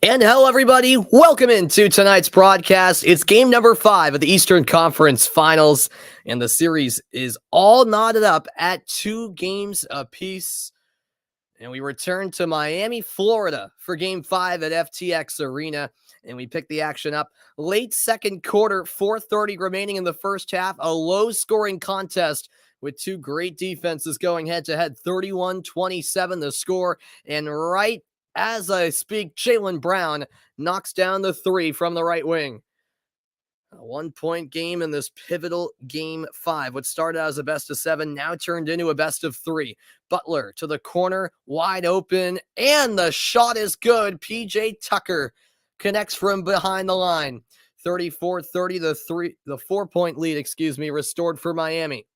And hello, everybody. Welcome into tonight's broadcast. It's game number 5 of the Eastern Conference Finals, and the series is all knotted up at 2 games apiece. And we return to Miami, Florida for game 5 at FTX Arena, and we pick the action up late second quarter, 4:30 remaining in the first half, a low-scoring contest with 2 great defenses going head-to-head, 31-27 the score, and right as I speak, Jaylen Brown knocks down the 3 from the right wing. A 1-point game in this pivotal game 5. What started out as a best of 7 now turned into a best of 3. Butler to the corner, wide open, and the shot is good. PJ Tucker connects from behind the line. 34-30, the 4-point lead, restored for Miami.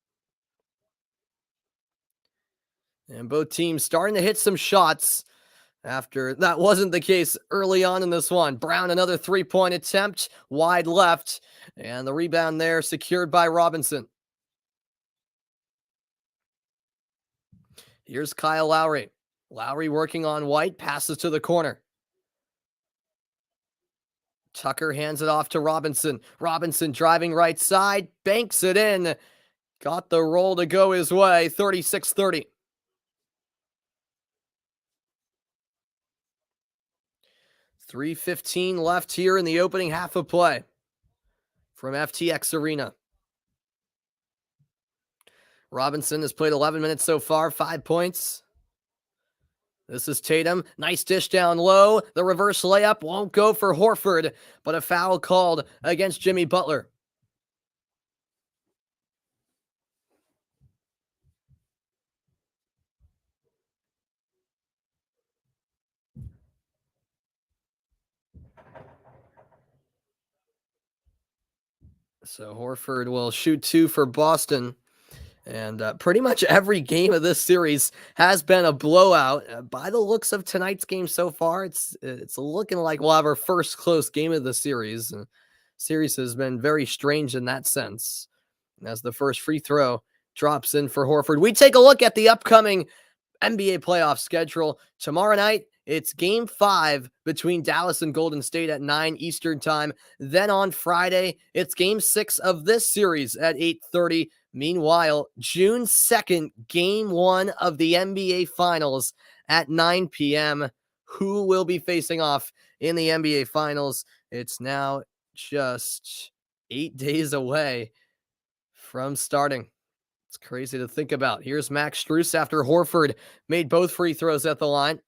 And both teams starting to hit some shots after that wasn't the case early on in this one. Brown, another 3-point attempt, wide left, and the rebound there secured by Robinson. Here's Kyle Lowry. Lowry working on White, passes to the corner. Tucker hands it off to Robinson. Robinson driving right side, banks it in. Got the roll to go his way, 36-30. .3:15 left here in the opening half of play from FTX Arena. Robinson has played 11 minutes so far, 5 points. This is Tatum. Nice dish down low. The reverse layup won't go for Horford, but a foul called against Jimmy Butler. So Horford will shoot 2 for Boston. And pretty much every game of this series has been a blowout. By the looks of tonight's game so far, it's looking like we'll have our first close game of the series. Series has been very strange in that sense. As the first free throw drops in for Horford, we take a look at the upcoming NBA playoff schedule. Tomorrow night, it's game 5 between Dallas and Golden State at 9 Eastern time. Then on Friday, it's game 6 of this series at 8:30. Meanwhile, June 2nd, game 1 of the NBA Finals at 9 p.m. Who will be facing off in the NBA Finals? It's now just 8 days away from starting. It's crazy to think about. Here's Max Strus after Horford made both free throws at the line.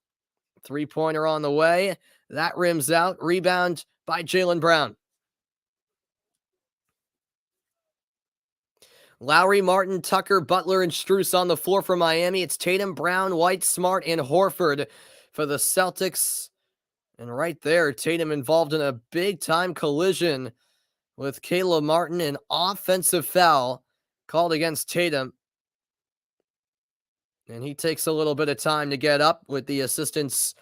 3-pointer on the way. That rims out. Rebound by Jaylen Brown. Lowry, Martin, Tucker, Butler, and Strus on the floor for Miami. It's Tatum, Brown, White, Smart, and Horford for the Celtics. And right there, Tatum involved in a big-time collision with Caleb Martin, an offensive foul called against Tatum. And he takes a little bit of time to get up with the assistance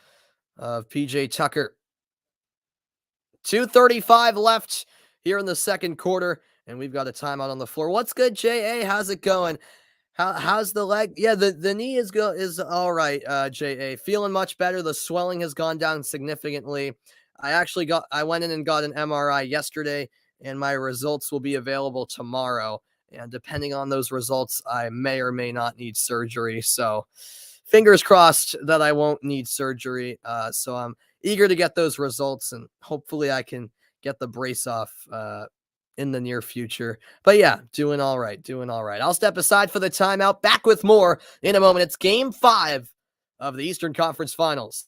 of PJ Tucker. 2:35 left here in the second quarter, and we've got a timeout on the floor. What's good, J.A.? How's it going? How's the leg? Yeah, the knee is all right, J.A. Feeling much better. The swelling has gone down significantly. I went in and got an MRI yesterday, and my results will be available tomorrow. And depending on those results, I may or may not need surgery. So fingers crossed that I won't need surgery. So I'm eager to get those results, and hopefully I can get the brace off in the near future. But yeah, doing all right. I'll step aside for the timeout. Back with more in a moment. It's game 5 of the Eastern Conference Finals.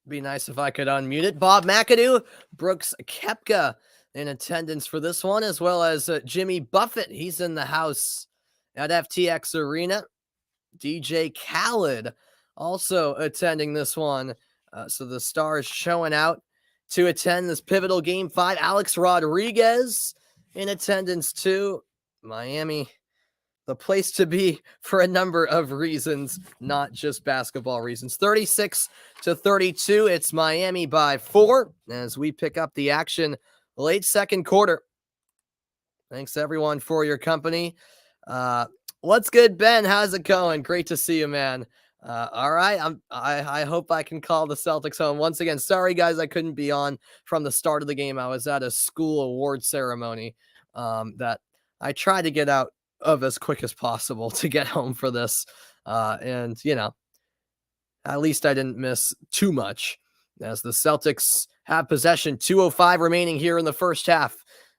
Be nice if I could unmute it. Bob McAdoo, Brooks Koepka in attendance for this one, as well as Jimmy Buffett. He's in the house at FTX Arena. DJ Khaled also attending this one. So the Stars showing out to attend this pivotal Game 5. Alex Rodriguez in attendance too. Miami, the place to be for a number of reasons, not just basketball reasons. 36-32. It's Miami by 4 as we pick up the action late second quarter. Thanks everyone for your company. What's good, Ben? How's it going? Great to see you, man. All right. I hope I can call the Celtics home once again. Sorry, guys, I couldn't be on from the start of the game. I was at a school award ceremony that I tried to get out of as quick as possible to get home for this. And, you know, at least I didn't miss too much as the Celtics have possession. 2:05 remaining here in the first half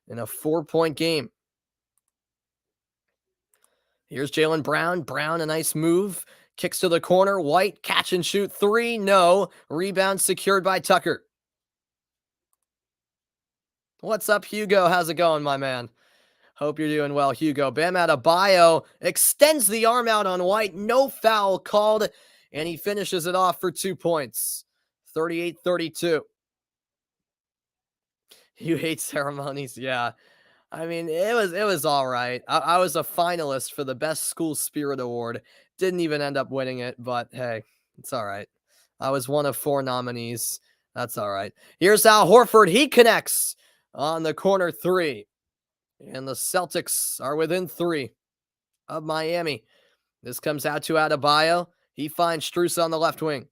in a 4-point game. Here's Jaylen Brown. Brown, a nice move. Kicks to the corner. White, catch and shoot. 3, no. Rebound secured by Tucker. What's up, Hugo? How's it going, my man? Hope you're doing well, Hugo. Bam Adebayo extends the arm out on White. No foul called, and he finishes it off for 2 points. 38-32. You hate ceremonies? Yeah. I mean, it was all right. I was a finalist for the Best School Spirit Award. Didn't even end up winning it, but hey, it's all right. I was one of 4 nominees. That's all right. Here's Al Horford. He connects on the corner 3. And the Celtics are within 3 of Miami. This comes out to Adebayo. He finds Strus on the left wing.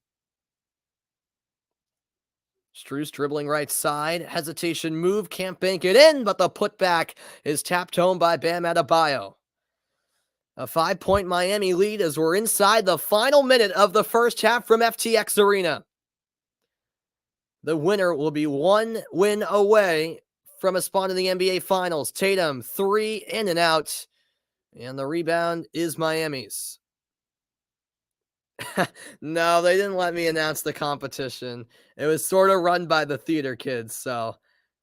Strus dribbling right side. Hesitation move. Can't bank it in, but the putback is tapped home by Bam Adebayo. A 5-point Miami lead as we're inside the final minute of the first half from FTX Arena. The winner will be 1 win away from a spot in the NBA Finals. Tatum, 3 in and out. And the rebound is Miami's. No, they didn't let me announce the competition. It was sort of run by the theater kids, so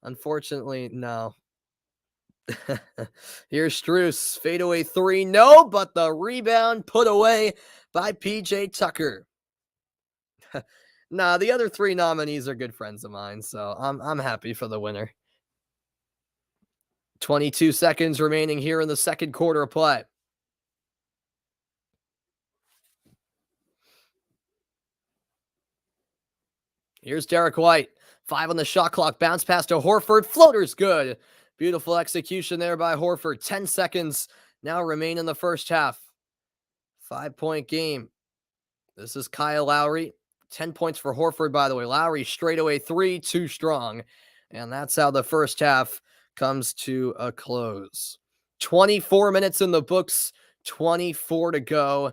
unfortunately, no. Here's Strus, fadeaway 3, no, but the rebound put away by PJ Tucker. Nah, the other 3 nominees are good friends of mine, so I'm happy for the winner. 22 seconds remaining here in the second quarter of play. Here's Derek White. 5 on the shot clock. Bounce pass to Horford. Floater's good. Beautiful execution there by Horford. 10 seconds now remain in the first half. 5-point game. This is Kyle Lowry. 10 points for Horford, by the way. Lowry straightaway 3, too strong. And that's how the first half comes to a close. 24 minutes in the books. 24 to go.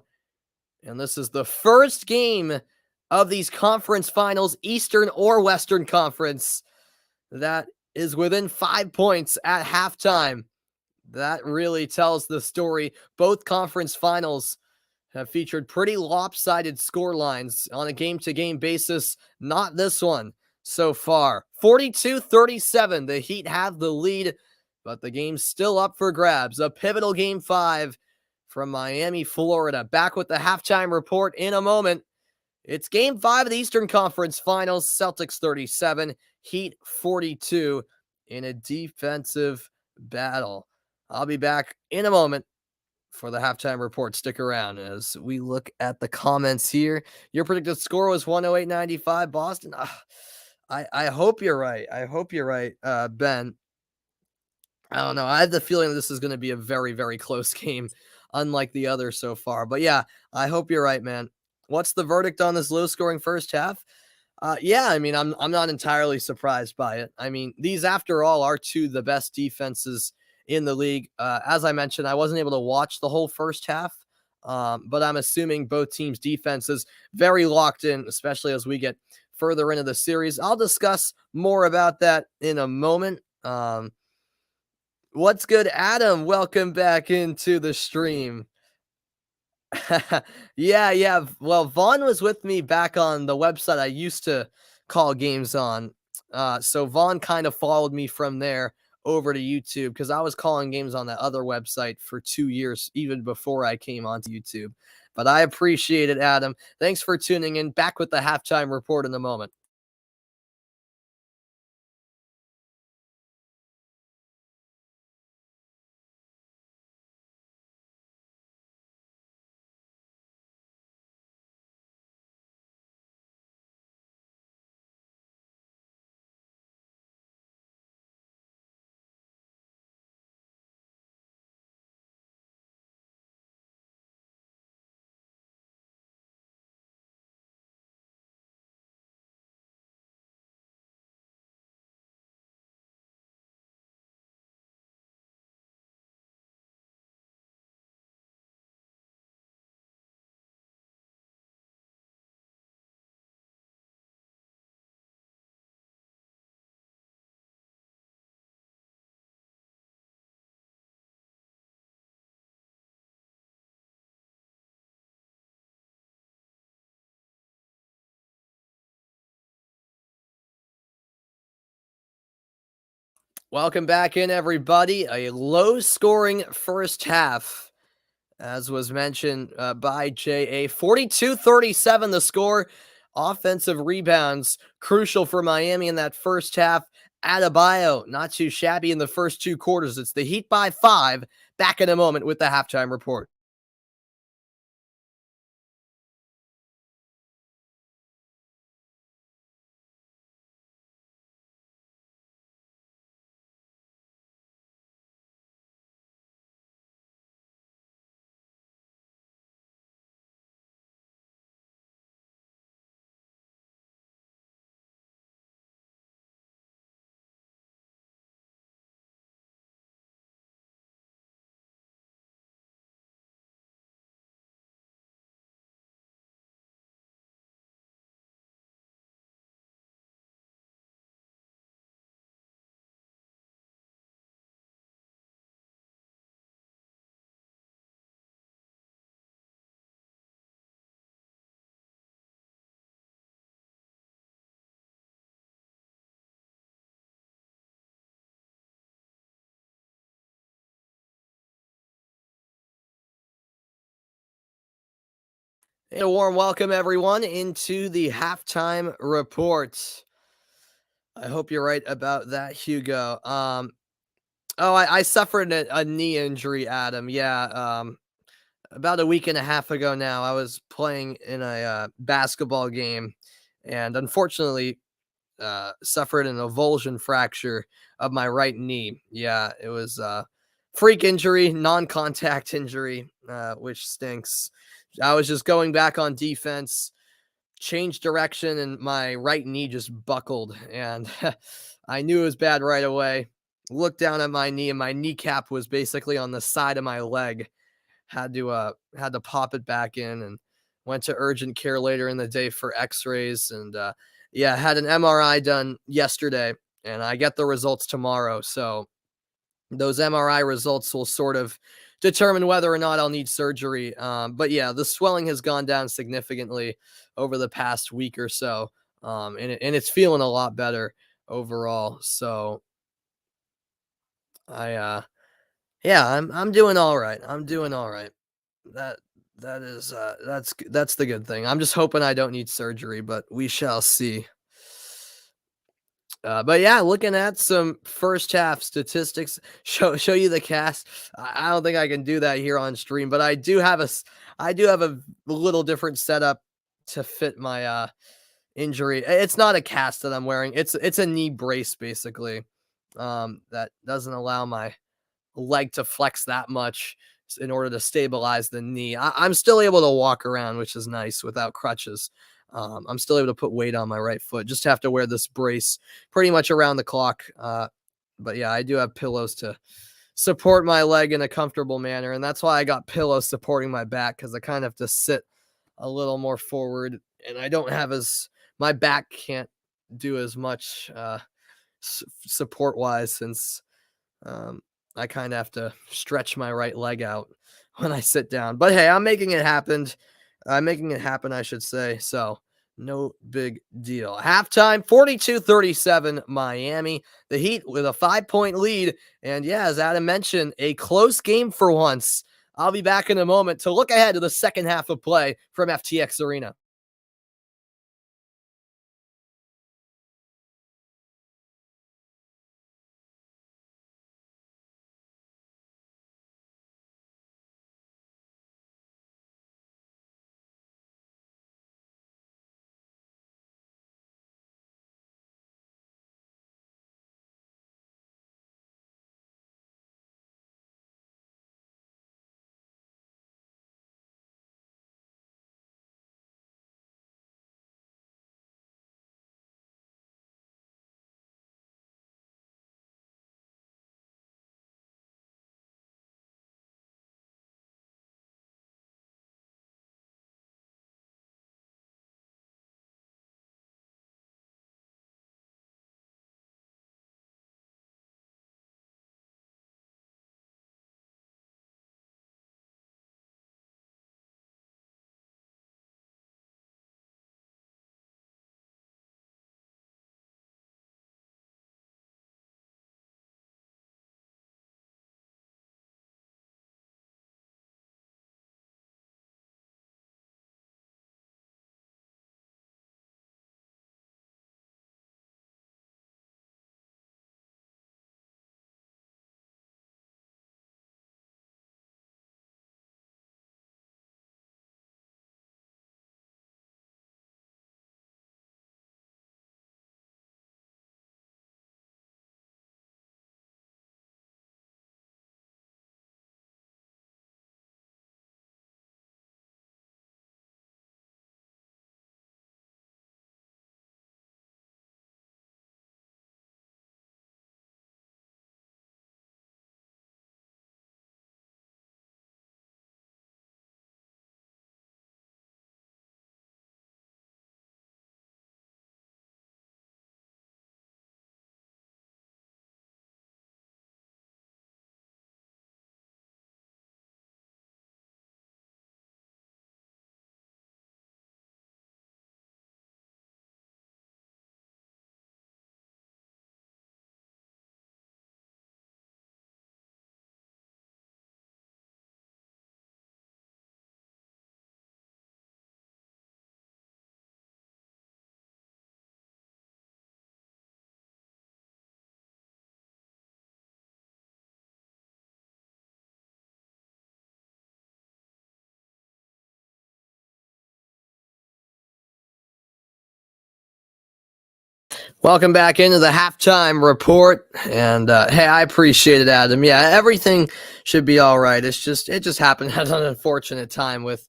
And this is the first game of these conference finals, Eastern or Western Conference, that is within 5 points at halftime. That really tells the story. Both conference finals have featured pretty lopsided score lines on a game-to-game basis. Not this one so far. 42-37, the Heat have the lead, but the game's still up for grabs. A pivotal Game 5 from Miami, Florida. Back with the halftime report in a moment. It's Game 5 of the Eastern Conference Finals. Celtics 37, Heat 42 in a defensive battle. I'll be back in a moment for the halftime report. Stick around as we look at the comments here. Your predicted score was 108-95 Boston. I hope you're right. I hope you're right, Ben. I don't know. I have the feeling this is going to be a very, very close game, unlike the other so far. But yeah, I hope you're right, man. What's the verdict on this low-scoring first half? Yeah, I mean, I'm not entirely surprised by it. I mean, these, after all, are 2 of the best defenses in the league. As I mentioned, I wasn't able to watch the whole first half, but I'm assuming both teams' defenses very locked in, especially as we get further into the series. I'll discuss more about that in a moment. What's good, Adam? Welcome back into the stream. Yeah, yeah. Well, Vaughn was with me back on the website I used to call games on. So Vaughn kind of followed me from there over to YouTube because I was calling games on that other website for 2 years, even before I came onto YouTube. But I appreciate it, Adam. Thanks for tuning in. Back with the halftime report in a moment. Welcome back in, everybody. A low scoring first half, as was mentioned by JA. 42-37 the score. Offensive rebounds, crucial for Miami in that first half. Adebayo, not too shabby in the first two quarters. It's the Heat by 5. Back in a moment with the halftime report. And a warm welcome, everyone, into the halftime report. I hope you're right about that, Hugo. I suffered a knee injury, Adam. Yeah, about a week and a half ago now, I was playing in a basketball game and unfortunately suffered an avulsion fracture of my right knee. Yeah, it was a freak injury, non contact injury, which stinks. I was just going back on defense, changed direction, and my right knee just buckled. And I knew it was bad right away. Looked down at my knee, and my kneecap was basically on the side of my leg. Had to pop it back in and went to urgent care later in the day for x-rays and yeah, had an MRI done yesterday and I get the results tomorrow. So those MRI results will sort of determine whether or not I'll need surgery. But yeah, the swelling has gone down significantly over the past week or so. And it's feeling a lot better overall. So I yeah, I'm doing all right. I'm doing all right. That that is, that's the good thing. I'm just hoping I don't need surgery, but we shall see. But yeah, looking at some first half statistics, show you the cast. I don't think I can do that here on stream, but I do have a little different setup to fit my injury. It's not a cast that I'm wearing. It's a knee brace basically. That doesn't allow my leg to flex that much in order to stabilize the knee. I'm still able to walk around, which is nice without crutches. I'm still able to put weight on my right foot. Just have to wear this brace pretty much around the clock. But yeah, I do have pillows to support my leg in a comfortable manner, and that's why I got pillows supporting my back because I kind of have to sit a little more forward, and I don't have as my back can't do as much support wise since um, I kind of have to stretch my right leg out when I sit down. But hey, I'm making it happen. I'm making it happen, I should say. So no big deal. Halftime 42-37 Miami. The Heat with a 5-point lead. And yeah, as Adam mentioned, a close game for once. I'll be back in a moment to look ahead to the second half of play from FTX Arena. Welcome back into the halftime report. And hey, I appreciate it, Adam. Yeah, everything should be all right. It just happened at an unfortunate time with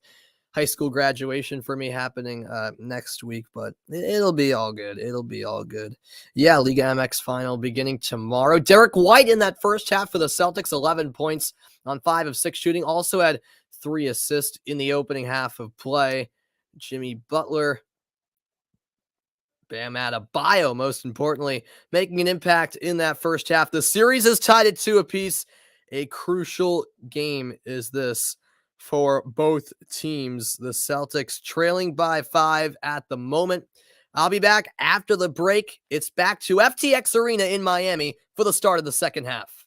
high school graduation for me happening next week, but it'll be all good. It'll be all good. Yeah, Liga MX final beginning tomorrow. Derek White in that first half for the Celtics, 11 points on 5 of 6 shooting. Also had 3 assists in the opening half of play. Jimmy Butler, Bam Adebayo, most importantly, making an impact in that first half. The series is tied at 2 apiece. A crucial game is this for both teams. The Celtics trailing by 5 at the moment. I'll be back after the break. It's back to FTX Arena in Miami for the start of the second half.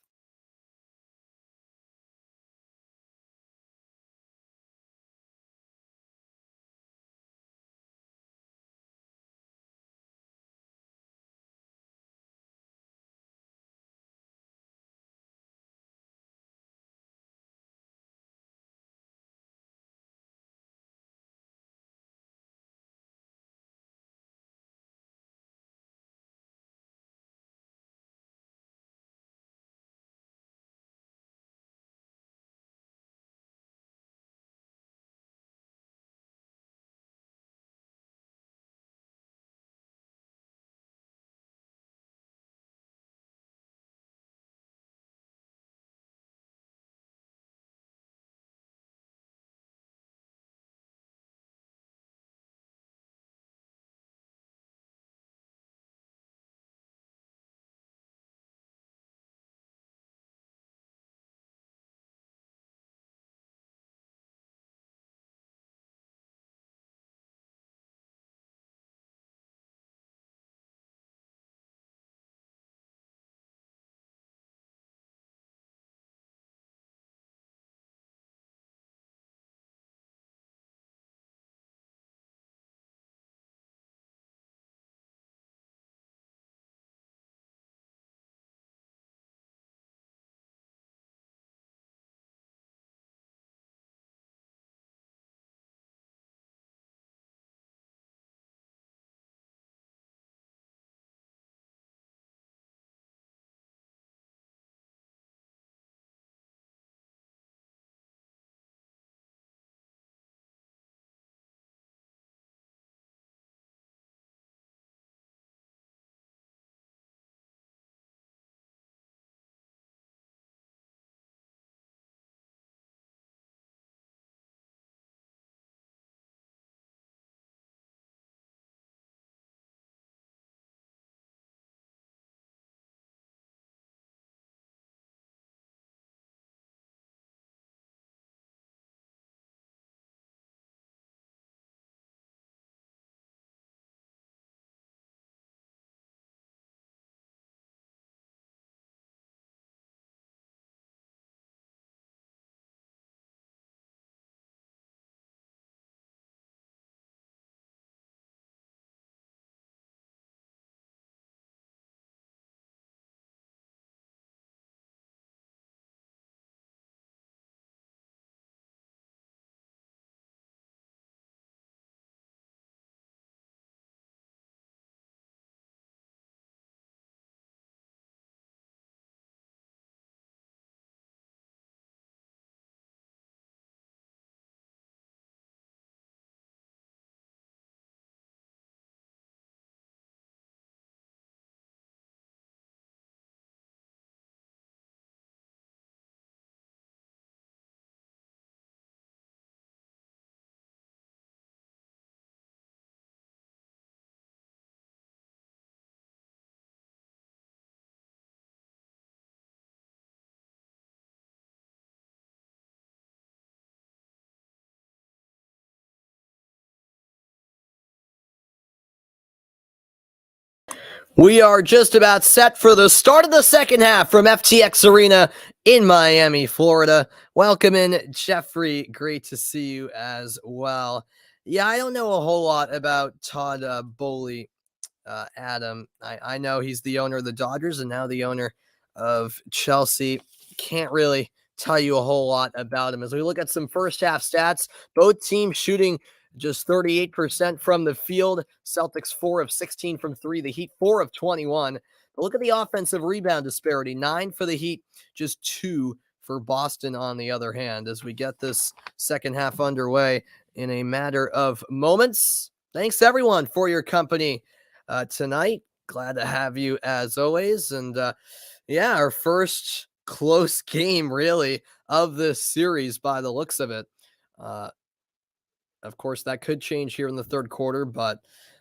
We are just about set for the start of the second half from FTX Arena in Miami, Florida. Welcome in, Jeffrey. Great to see you as well. Yeah, I don't know a whole lot about Todd Bowley, Adam. I know he's the owner of the Dodgers and now the owner of Chelsea. Can't really tell you a whole lot about him. As we look at some first half stats, both teams shooting just 38% from the field. Celtics 4 of 16 from 3. The Heat 4 of 21. But look at the offensive rebound disparity. 9 for the Heat, just 2 for Boston on the other hand. As we get this second half underway in a matter of moments. Thanks everyone for your company tonight. Glad to have you as always. And yeah, our first close game really of this series by the looks of it. Of course, that could change here in the third quarter, but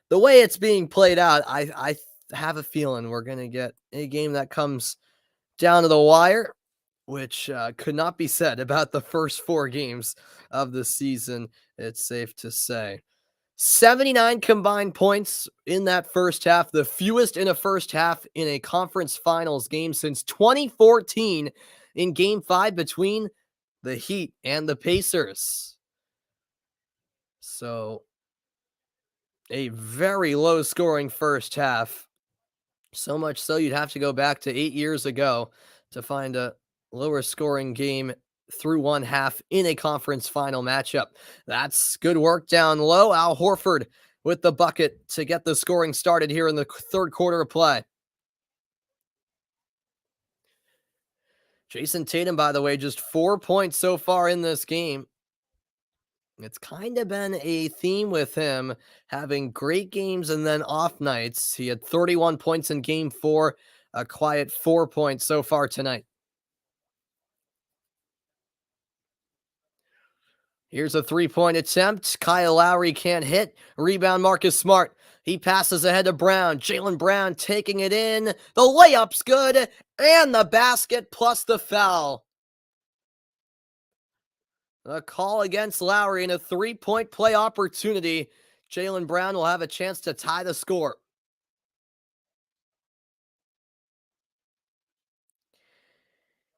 the way it's being played out, I have a feeling we're going to get a game that comes down to the wire, which could not be said about the first 4 games of the season, it's safe to say. 79 combined points in that first half, the fewest in a first half in a conference finals game since 2014 in game 5 between the Heat and the Pacers. So a very low scoring first half. So much so you'd have to go back to 8 years ago to find a lower scoring game through one half in a conference final matchup. That's good work down low. Al Horford with the bucket to get the scoring started here in the third quarter of play. Jason Tatum, by the way, just 4 points so far in this game. It's kind of been a theme with him having great games and then off nights. He had 31 points in game 4, a quiet 4 points so far tonight. Here's a 3-point attempt. Kyle Lowry can't hit. Rebound, Marcus Smart. He passes ahead to Brown. Jaylen Brown taking it in. The layup's good. And the basket plus the foul. A call against Lowry and a 3-point play opportunity. Jaylen Brown will have a chance to tie the score.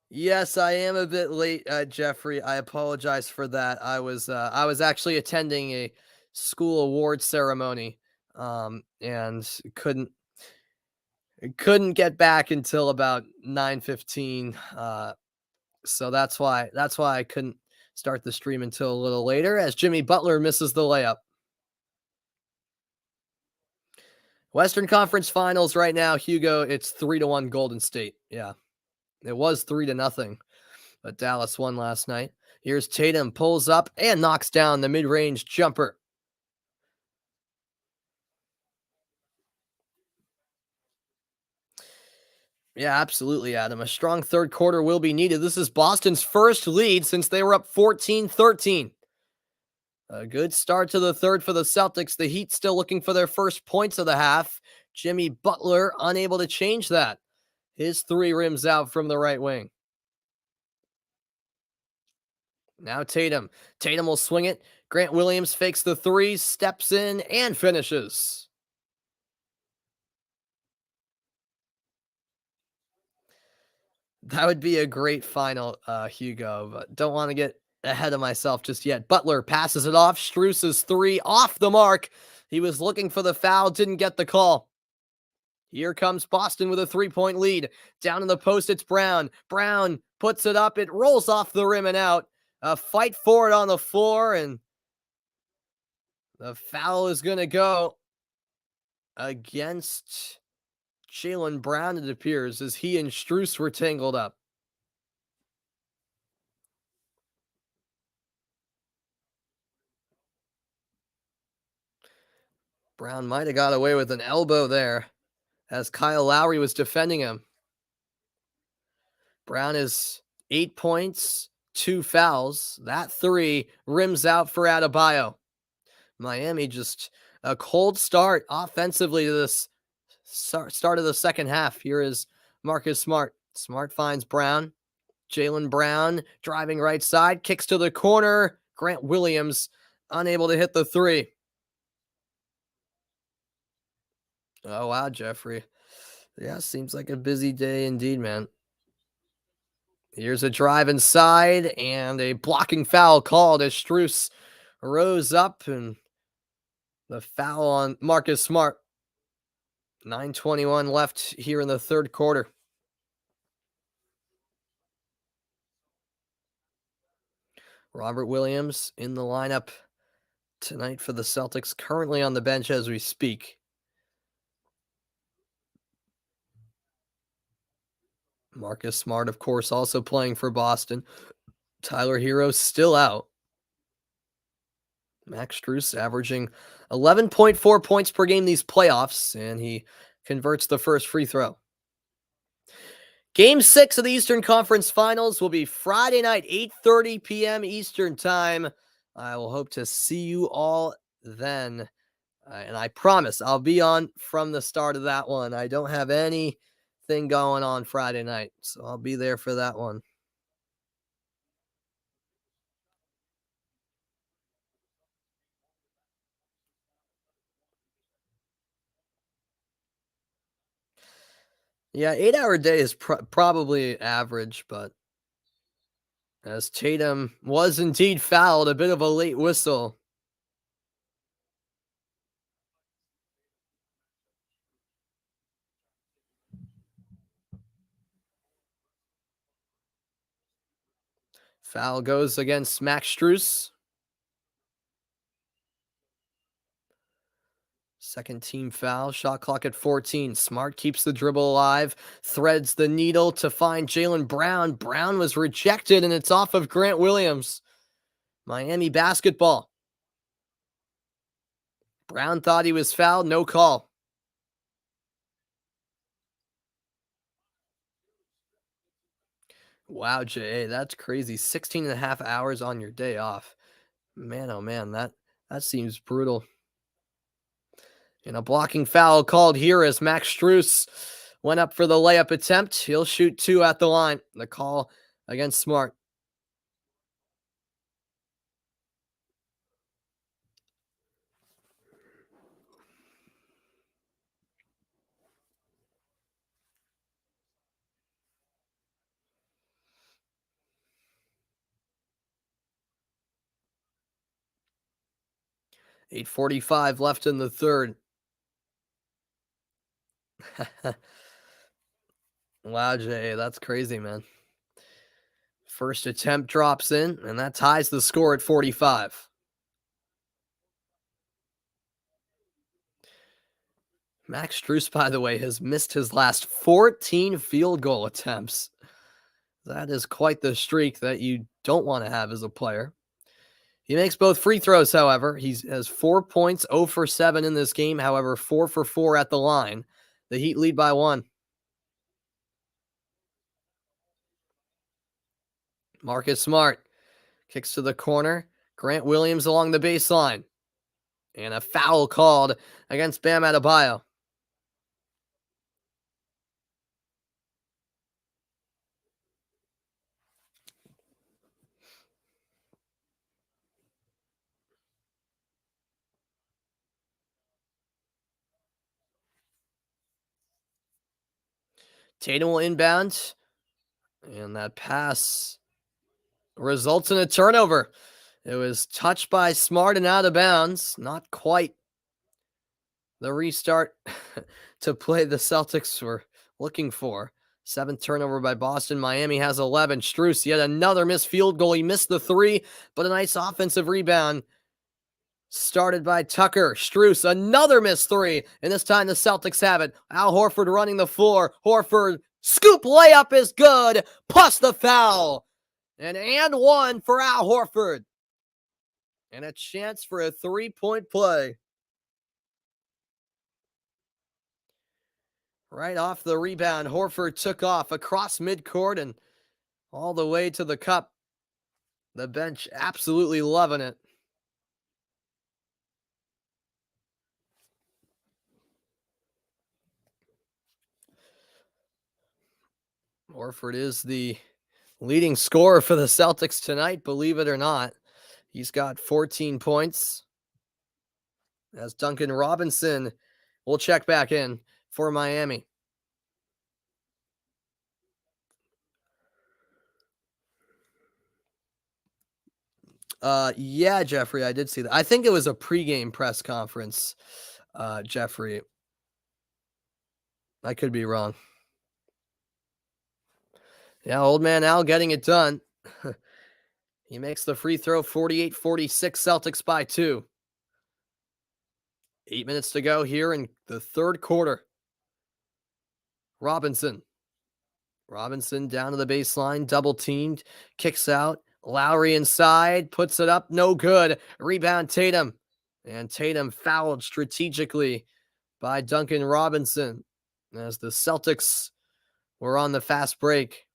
Yes, I am a bit late, Jeffrey. I apologize for that. I was actually attending a school award ceremony, and couldn't get back until about 9:15. So that's why I couldn't start the stream until a little later. As Jimmy Butler misses the layup. Western Conference Finals right now, Hugo. It's 3-1 Golden State. Yeah, it was 3-0. But Dallas won last night. Here's Tatum, pulls up and knocks down the mid-range jumper. Yeah, absolutely, Adam. A strong third quarter will be needed. This is Boston's first lead since they were up 14-13. A good start to the third for the Celtics. The Heat still looking for their first points of the half. Jimmy Butler unable to change that. His 3 rims out from the right wing. Now Tatum. Tatum will swing it. Grant Williams fakes the 3, steps in, and finishes. That would be a great final, Hugo, but don't want to get ahead of myself just yet. Butler passes it off. Strus's 3 off the mark. He was looking for the foul, didn't get the call. Here comes Boston with a 3-point lead. Down in the post, it's Brown. Brown puts it up. It rolls off the rim and out. A fight for it on the floor, and the foul is going to go against Jaylen Brown, it appears, as he and Strus were tangled up. Brown might have got away with an elbow there as Kyle Lowry was defending him. Brown is 8 points, 2 fouls. That 3 rims out for Adebayo. Miami just a cold start offensively to this start of the second half. Here is Marcus Smart. Smart finds Brown. Jaylen Brown driving right side, kicks to the corner. Grant Williams unable to hit the 3. Oh, wow, Jeffrey. Yeah, seems like a busy day indeed, man. Here's a drive inside and a blocking foul called as Struess rose up and the foul on Marcus Smart. 9:21 left here in the third quarter. Robert Williams in the lineup tonight for the Celtics, currently on the bench as we speak. Marcus Smart, of course, also playing for Boston. Tyler Hero's still out. Max Strus averaging 11.4 points per game these playoffs, and he converts the first free throw. Game 6 of the Eastern Conference Finals will be Friday night, 8:30 p.m. Eastern Time. I will hope to see you all then. And I promise I'll be on from the start of that one. I don't have anything going on Friday night, so I'll be there for that one. Yeah, 8-hour day is probably average, but as Tatum was indeed fouled, a bit of a late whistle. Foul goes against Max Strus. Second team foul, shot clock at 14. Smart keeps the dribble alive, threads the needle to find Jaylen Brown. Brown was rejected, and it's off of Grant Williams. Miami basketball. Brown thought he was fouled, no call. Wow, Jay, that's crazy. 16 and a half hours on your day off. Man, oh man, that seems brutal. And a blocking foul called here as Max Strus went up for the layup attempt. He'll shoot two at the line. The call against Smart. .45 left in the third. Wow, Jay, that's crazy, man. First attempt drops in, and that ties the score at 45. Max Strus, by the way, has missed his last 14 field goal attempts. That is quite the streak that you don't want to have as a player. He makes both free throws, however. He has 4 points, 0 for 7 in this game, however, 4 for 4 at the line. The Heat lead by 1. Marcus Smart kicks to the corner. Grant Williams along the baseline. And a foul called against Bam Adebayo. Tatum will inbound. And that pass results in a turnover. It was touched by Smart and out of bounds. Not quite the restart to play the Celtics were looking for. 7th turnover by Boston. Miami has 11. Strus, yet another missed field goal. He missed the 3, but a nice offensive rebound started by Tucker. Strus, another missed 3, and this time the Celtics have it. Al Horford running the floor. Horford, scoop layup is good, plus the foul. And one for Al Horford. And a chance for a 3-point play. Right off the rebound, Horford took off across midcourt and all the way to the cup. The bench absolutely loving it. Horford is the leading scorer for the Celtics tonight, believe it or not. He's got 14 points. As Duncan Robinson We'll check back in for Miami. Yeah, Jeffrey, I did see that. I think it was a pregame press conference. Jeffrey, I could be wrong. Yeah, old man Al getting it done. He makes the free throw, 48-46, Celtics by 2. 8 minutes to go here in the third quarter. Robinson. Robinson down to the baseline, double teamed, kicks out. Lowry inside, puts it up, no good. Rebound Tatum. And Tatum fouled strategically by Duncan Robinson as the Celtics were on the fast break.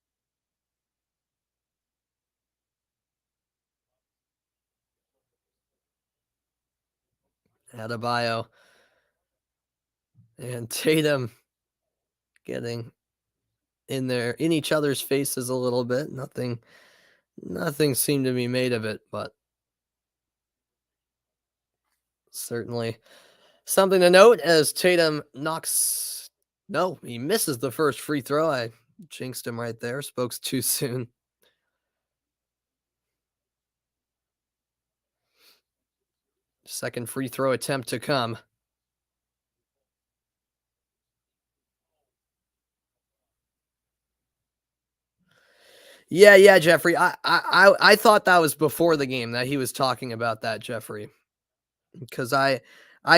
Adebayo and Tatum getting in each other's faces a little bit. Nothing seemed to be made of it, but certainly something to note as Tatum he misses the first free throw. I jinxed him right there. Spoke too soon. Second free throw attempt to come. Yeah, Jeffrey. I thought that was before the game that he was talking about that, Jeffrey, because I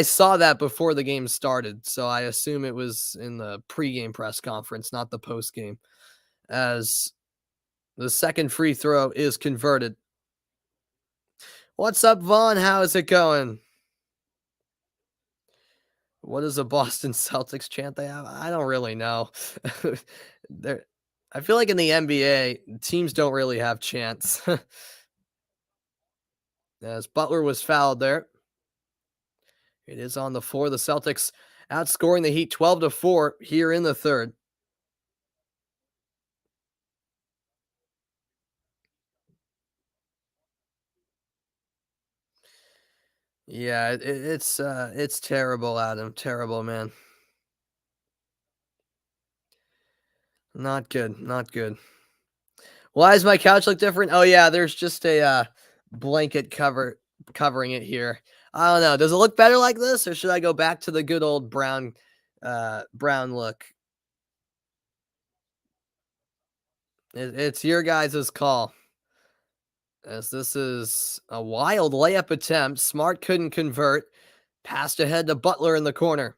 saw that before the game started, so I assume it was in the pregame press conference, not the postgame, as the second free throw is converted. What's up, Vaughn? How is it going? What is a Boston Celtics chant they have? I don't really know. There, I feel like in the NBA, teams don't really have chants. As Butler was fouled there. It is on the floor. The Celtics outscoring the Heat 12-4 here in the third. Yeah, it's terrible, Adam. Terrible, man. Not good. Not good. Why does my couch look different? Oh yeah, there's just a blanket covering it here. I don't know. Does it look better like this, or should I go back to the good old brown look? It's your guys' call. As this is a wild layup attempt. Smart couldn't convert. Passed ahead to Butler in the corner.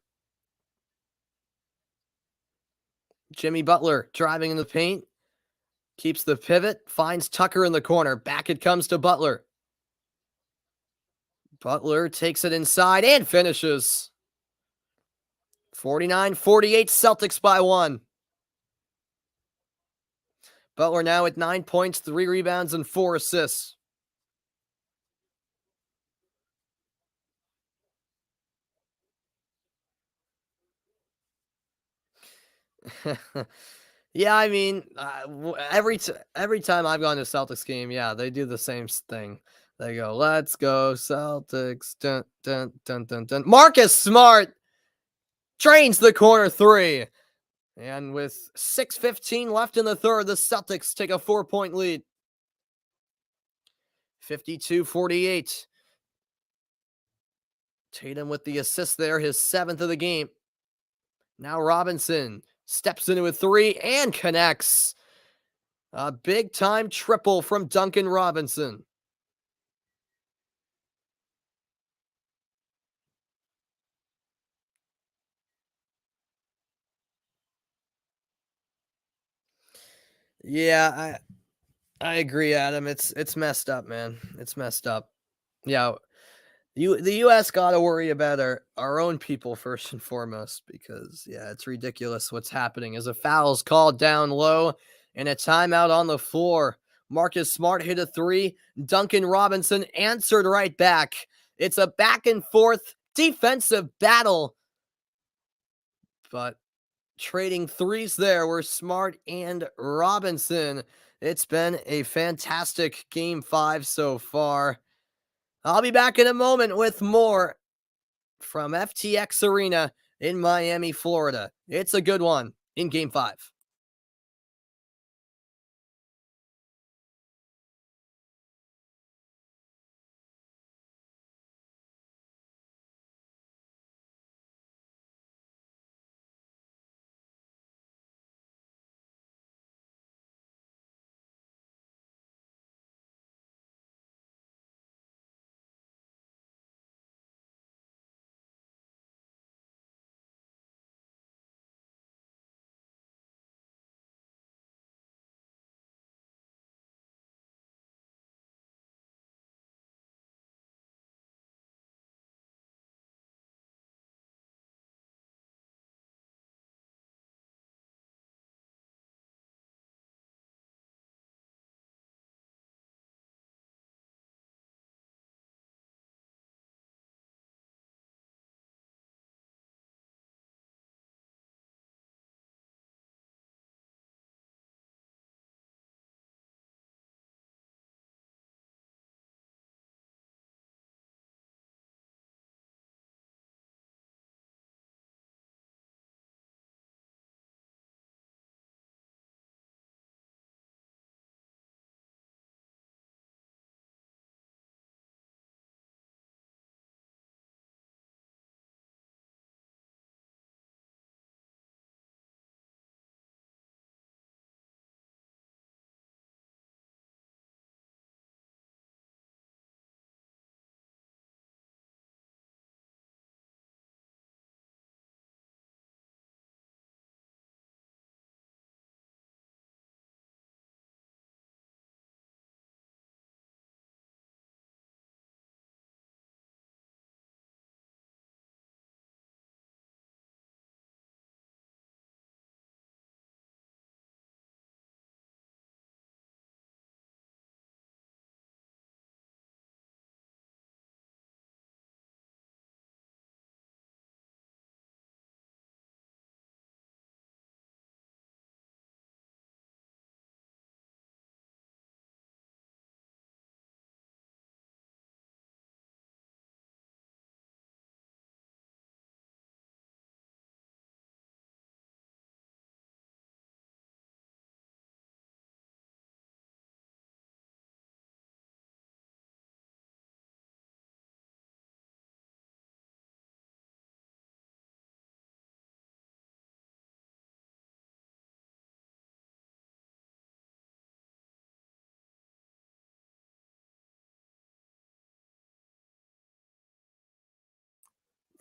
Jimmy Butler driving in the paint. Keeps the pivot. Finds Tucker in the corner. Back it comes to Butler. Butler takes it inside and finishes. 49-48, Celtics by 1. Butler now with 9 points, 3 rebounds, and 4 assists. Yeah, I mean, every time I've gone to a Celtics game, yeah, they do the same thing. They go, "Let's go Celtics!" Dun dun dun dun dun. Marcus Smart drains the corner 3, and with 6:15 left in the third, the Celtics take a 4-point lead. 52-48. Tatum with the assist there, his 7th of the game. Now Robinson steps into a 3 and connects. A big time triple from Duncan Robinson. Yeah, I agree, Adam. It's messed up, man. It's messed up. Yeah, the US got to worry about our own people first and foremost, because yeah, it's ridiculous what's happening as a foul's called down low and a timeout on the floor. Marcus Smart hit a 3. Duncan Robinson answered right back. It's a back and forth defensive battle, but trading threes there were Smart and Robinson. It's been a fantastic game 5 so far. I'll be back in a moment with more from FTX Arena in Miami, Florida. It's a good one in game 5.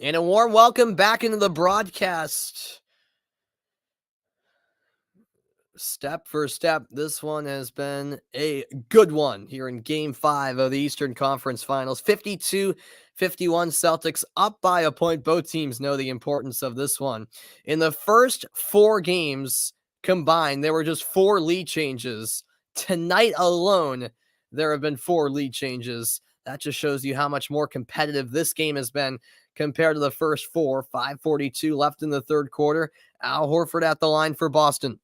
And a warm welcome back into the broadcast. Step for step, this one has been a good one here in game 5 of the Eastern Conference Finals. 52-51 Celtics up by a point. Both teams know the importance of this one. In the first 4 games combined, there were just 4 lead changes. Tonight alone, there have been 4 lead changes. That just shows you how much more competitive this game has been compared to the first 4. 5:42 left in the third quarter. Al Horford at the line for Boston.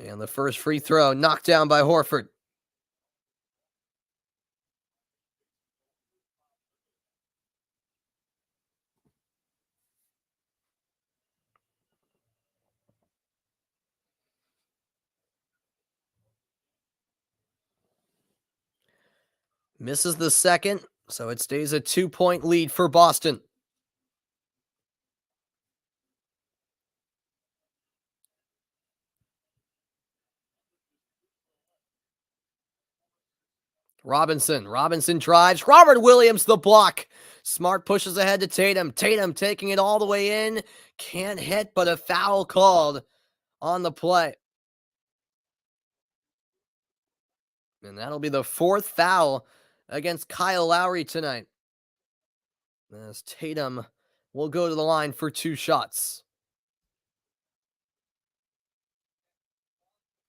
And the first free throw knocked down by Horford. Misses the second, so it stays a 2-point lead for Boston. Robinson drives. Robert Williams, the block. Smart pushes ahead to Tatum. Tatum taking it all the way in. Can't hit, but a foul called on the play. And that'll be the 4th foul against Kyle Lowry tonight, as Tatum will go to the line for 2 shots.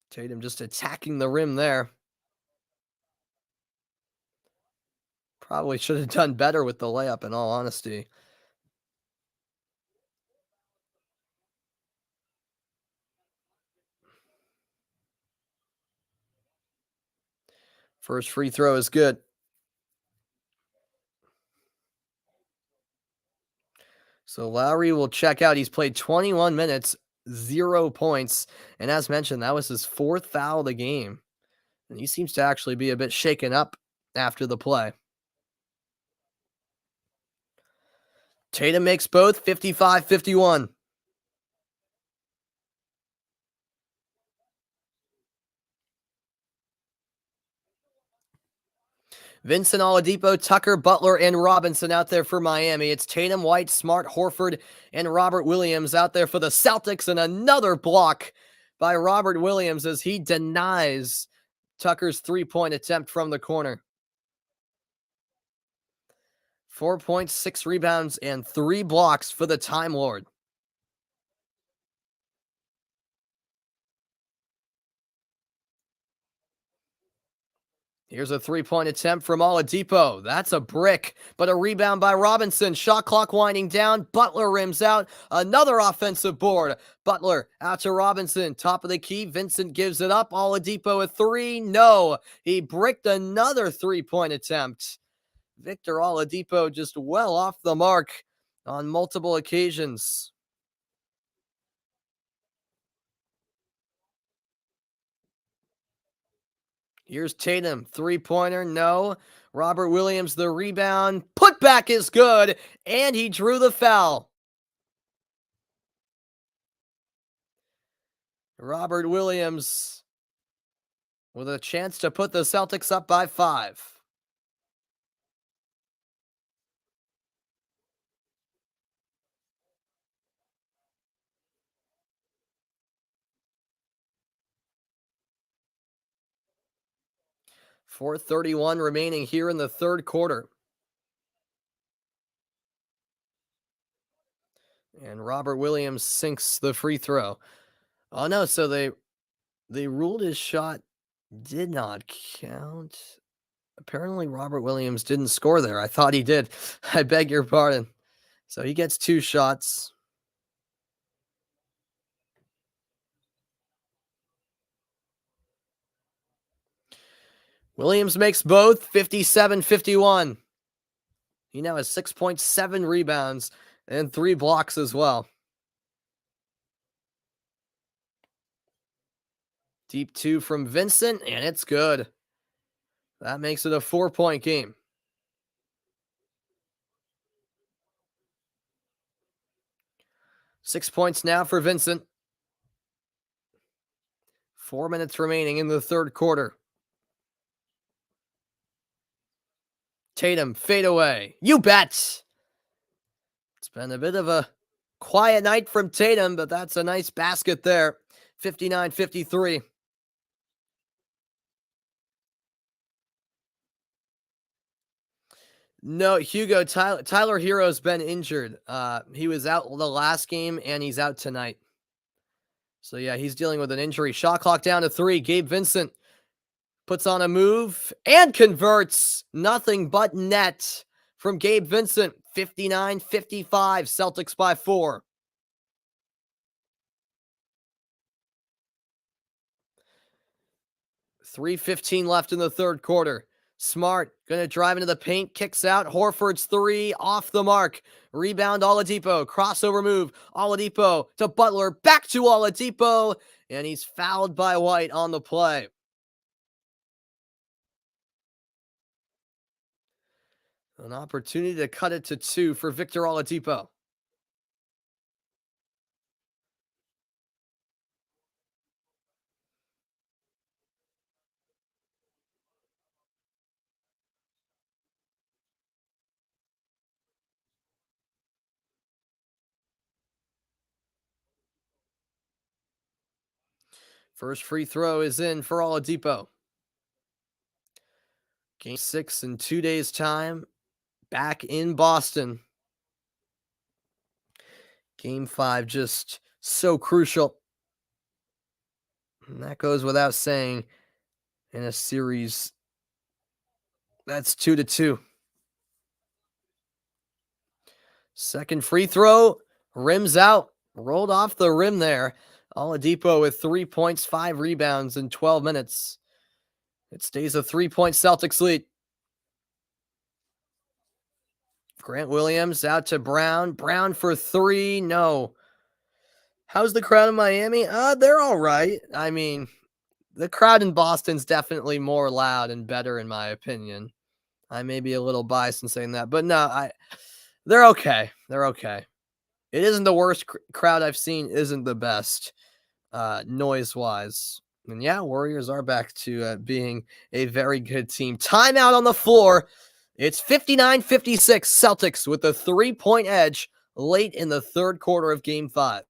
Tatum just attacking the rim there. Probably should have done better with the layup, in all honesty. First free throw is good. So Lowry will check out. He's played 21 minutes, 0 points. And as mentioned, that was his fourth foul of the game. And he seems to actually be a bit shaken up after the play. Tatum makes both, 55-51. Vincent Oladipo, Tucker, Butler, and Robinson out there for Miami. It's Tatum, White, Smart, Horford, and Robert Williams out there for the Celtics. And another block by Robert Williams as he denies Tucker's three-point attempt from the corner. 4 points, 6 rebounds, and 3 blocks for the Time Lord. Here's a three-point attempt from Oladipo. That's a brick, but a rebound by Robinson. Shot clock winding down. Butler rims out. Another offensive board. Butler out to Robinson. Top of the key. Vincent gives it up. Oladipo a three. No. He bricked another three-point attempt. Victor Oladipo just well off the mark on multiple occasions. Here's Tatum, three-pointer, no. Robert Williams, the rebound. Putback is good, and he drew the foul. Robert Williams with a chance to put the Celtics up by 5. .431 remaining here in the third quarter. And Robert Williams sinks the free throw. Oh no, so they ruled his shot did not count. Apparently Robert Williams didn't score there. I thought he did. I beg your pardon. So he gets 2 shots. Williams makes both, 57-51. He now has 6.7 rebounds and 3 blocks as well. Deep 2 from Vincent, and it's good. That makes it a 4-point game. Six points now for Vincent. 4 minutes remaining in the third quarter. Tatum, fade away. You bet. It's been a bit of a quiet night from Tatum, but that's a nice basket there. 59-53. No, Hugo, Tyler Hero's been injured. He was out the last game, and he's out tonight. So, yeah, he's dealing with an injury. Shot clock down to 3. Gabe Vincent puts on a move and converts. Nothing but net from Gabe Vincent. 59-55. Celtics by 4. .315 left in the third quarter. Smart going to drive into the paint, kicks out. Horford's 3 off the mark. Rebound Oladipo, crossover move. Oladipo to Butler, back to Oladipo, and he's fouled by White on the play. An opportunity to cut it to 2 for Victor Oladipo. First free throw is in for Oladipo. Game 6 in 2 days' time. Back in Boston. Game 5 just so crucial. And that goes without saying in a series that's 2-2. Second free throw, rims out, rolled off the rim there. Oladipo with 3 points, 5 rebounds in 12 minutes. It stays a 3-point Celtics lead. Grant Williams out to Brown. Brown for three. No. How's the crowd in Miami? They're all right. I mean, the crowd in Boston's definitely more loud and better, in my opinion. I may be a little biased in saying that, but no, they're okay. They're okay. It isn't the worst crowd I've seen. Isn't the best noise wise. And yeah, Warriors are back to being a very good team. Timeout on the floor. It's 59-56 Celtics with a 3-point edge late in the third quarter of Game 5.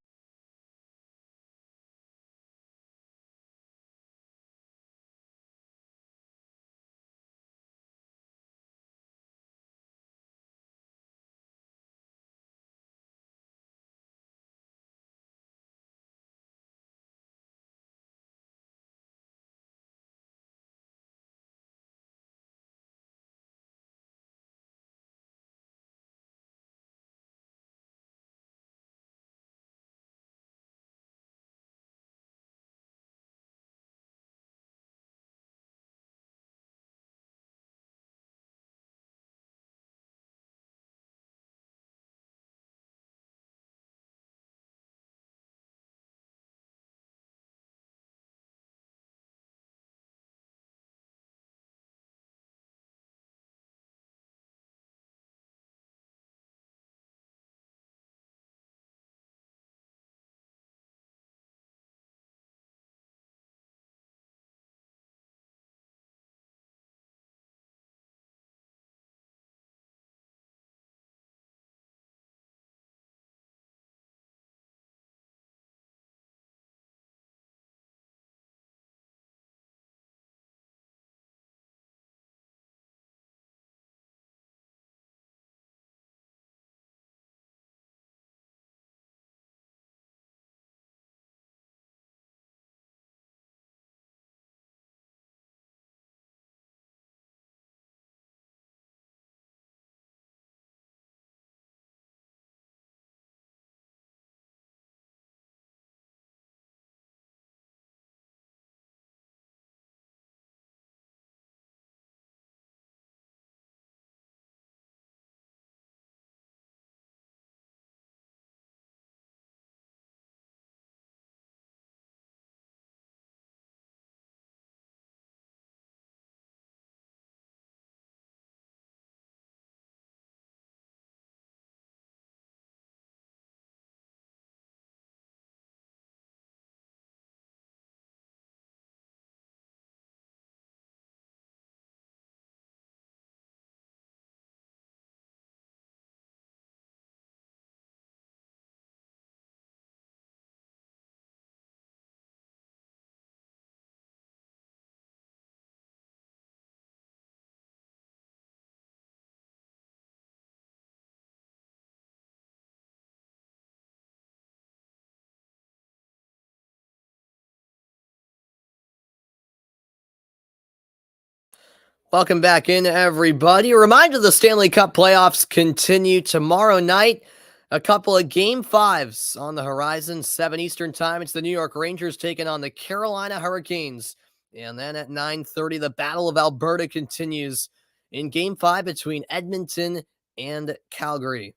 Welcome back in, everybody. A reminder, the Stanley Cup playoffs continue tomorrow night. A couple of Game 5s on the horizon, 7 Eastern time. It's the New York Rangers taking on the Carolina Hurricanes. And then at 9:30, the Battle of Alberta continues in Game 5 between Edmonton and Calgary.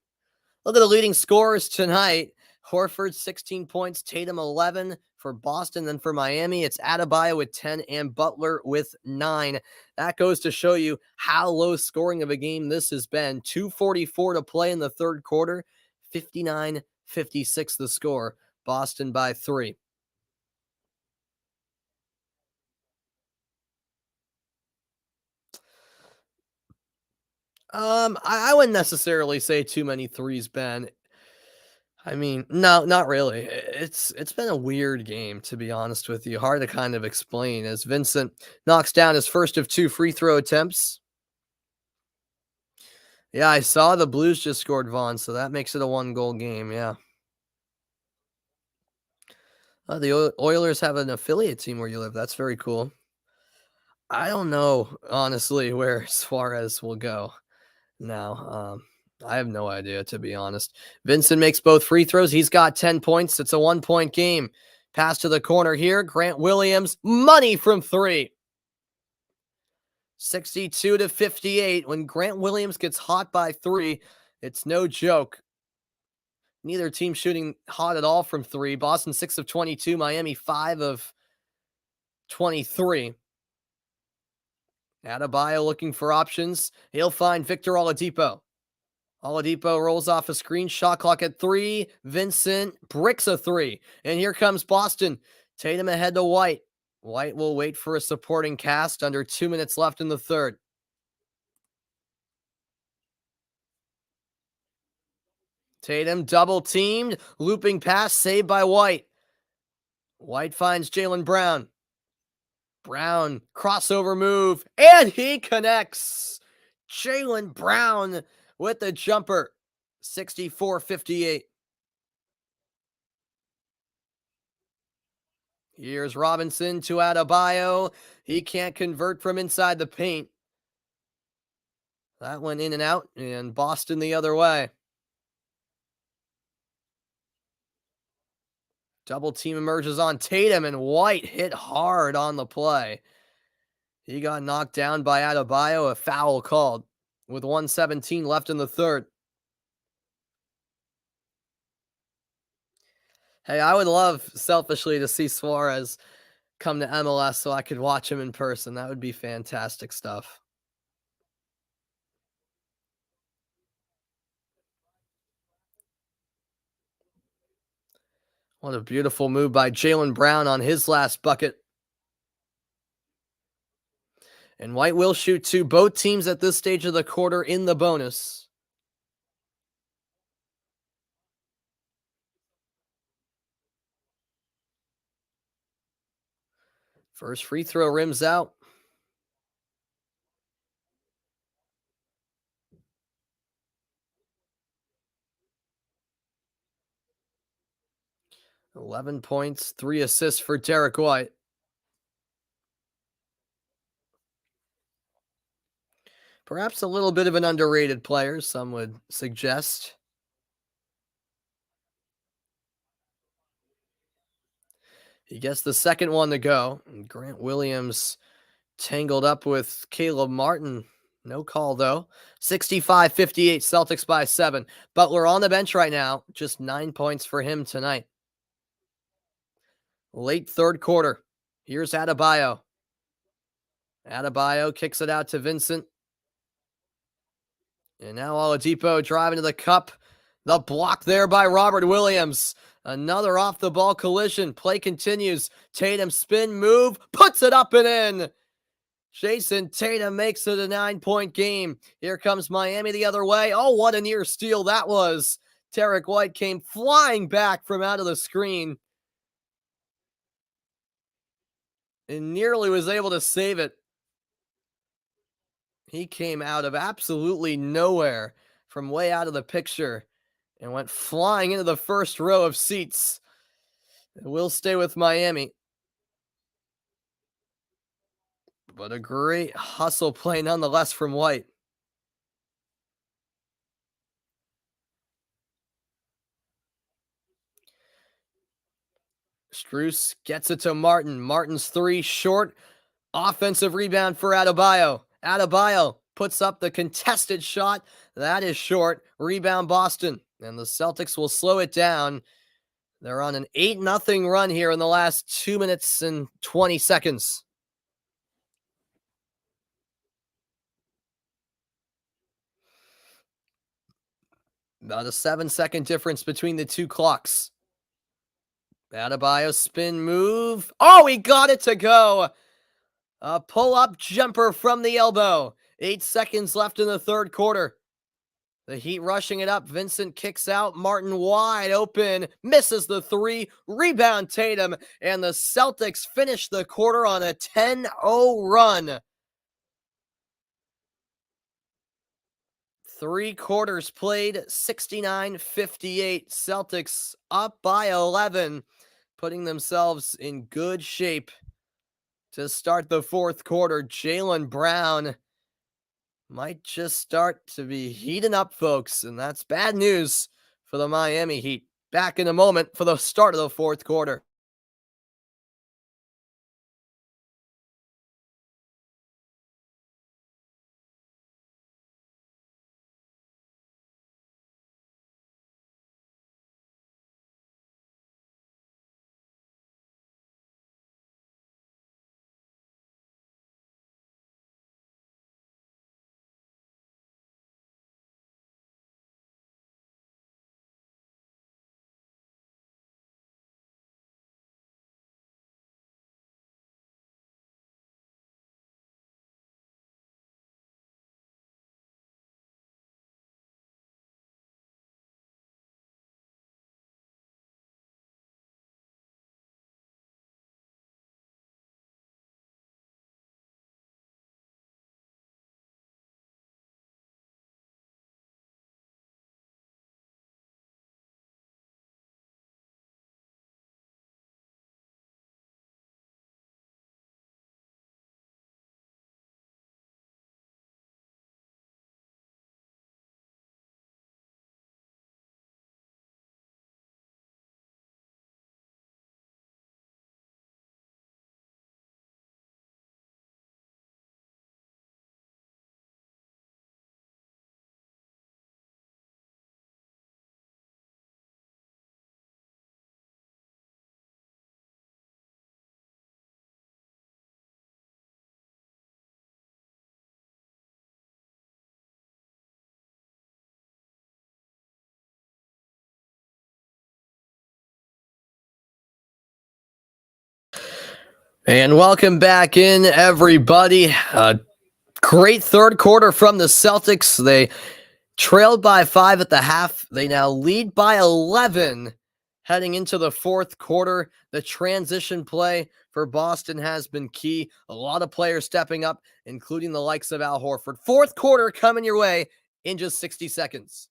Look at the leading scorers tonight. Horford, 16 points. Tatum, 11 for Boston. Then for Miami, it's Adebayo with 10 and Butler with 9. That goes to show you how low scoring of a game this has been. 2:44 to play in the third quarter. 59-56 the score. Boston by 3. I wouldn't necessarily say too many threes, Ben. I mean, no, not really. It's been a weird game, to be honest with you. Hard to kind of explain as Vincent knocks down his first of 2 free throw attempts. Yeah, I saw the Blues just scored Vaughn, so that makes it a 1-goal game. Yeah. The Oilers have an affiliate team where you live. That's very cool. I don't know, honestly, where Suarez will go now. I have no idea, to be honest. Vincent makes both free throws. He's got 10 points. It's a 1-point game. Pass to the corner here. Grant Williams, money from 3. 62-58. When Grant Williams gets hot by 3, it's no joke. Neither team shooting hot at all from 3. Boston 6 of 22, Miami 5 of 23. Adebayo looking for options. He'll find Victor Oladipo. Oladipo rolls off a screen. Shot clock at 3. Vincent bricks a 3. And here comes Boston. Tatum ahead to White. White will wait for a supporting cast. Under 2 minutes left in the third. Tatum double teamed. Looping pass saved by White. White finds Jaylen Brown. Brown crossover move. And he connects. Jaylen Brown with the jumper. 64-58. Here's Robinson to Adebayo. He can't convert from inside the paint. That went in and out, and Boston the other way. Double team emerges on Tatum, and White hit hard on the play. He got knocked down by Adebayo, a foul called with 1:17 left in the third. Hey, I would love, selfishly, to see Suarez come to MLS so I could watch him in person. That would be fantastic stuff. What a beautiful move by Jaylen Brown on his last bucket. And White will shoot 2. Both teams at this stage of the quarter in the bonus. First free throw rims out. $11 points, 3 assists for Derek White. Perhaps a little bit of an underrated player, some would suggest. He gets the second one to go. And Grant Williams tangled up with Caleb Martin. No call, though. 65-58, Celtics by 7. Butler on the bench right now. Just 9 points for him tonight. Late third quarter. Here's Adebayo. Adebayo kicks it out to Vincent. And now Oladipo driving to the cup. The block there by Robert Williams. Another off-the-ball collision. Play continues. Tatum spin move. Puts it up and in. Jason Tatum makes it a 9-point game. Here comes Miami the other way. Oh, what a near steal that was. Derek White came flying back from out of the screen and nearly was able to save it. He came out of absolutely nowhere from way out of the picture and went flying into the first row of seats. We'll stay with Miami. But a great hustle play nonetheless from White. Strus gets it to Martin. Martin's 3 short. Offensive rebound for Adebayo. Adebayo puts up the contested shot. That is short. Rebound Boston. And the Celtics will slow it down. They're on an 8-0 run here in the last 2 minutes and 20 seconds. About a 7-second difference between the two clocks. Adebayo spin move. Oh, he got it to go. A pull-up jumper from the elbow. 8 seconds left in the third quarter. The Heat rushing it up. Vincent kicks out. Martin wide open. Misses the 3. Rebound Tatum. And the Celtics finish the quarter on a 10-0 run. 3 quarters played. 69-58. Celtics up by 11. Putting themselves in good shape to start the fourth quarter. Jaylen Brown might just start to be heating up, folks, and that's bad news for the Miami Heat. Back in a moment for the start of the fourth quarter. And welcome back in, everybody. Great third quarter from the Celtics. They trailed by 5 at the half. They now lead by 11 heading into the fourth quarter. The transition play for Boston has been key. A lot of players stepping up, including the likes of Al Horford. Fourth quarter coming your way in just 60 seconds.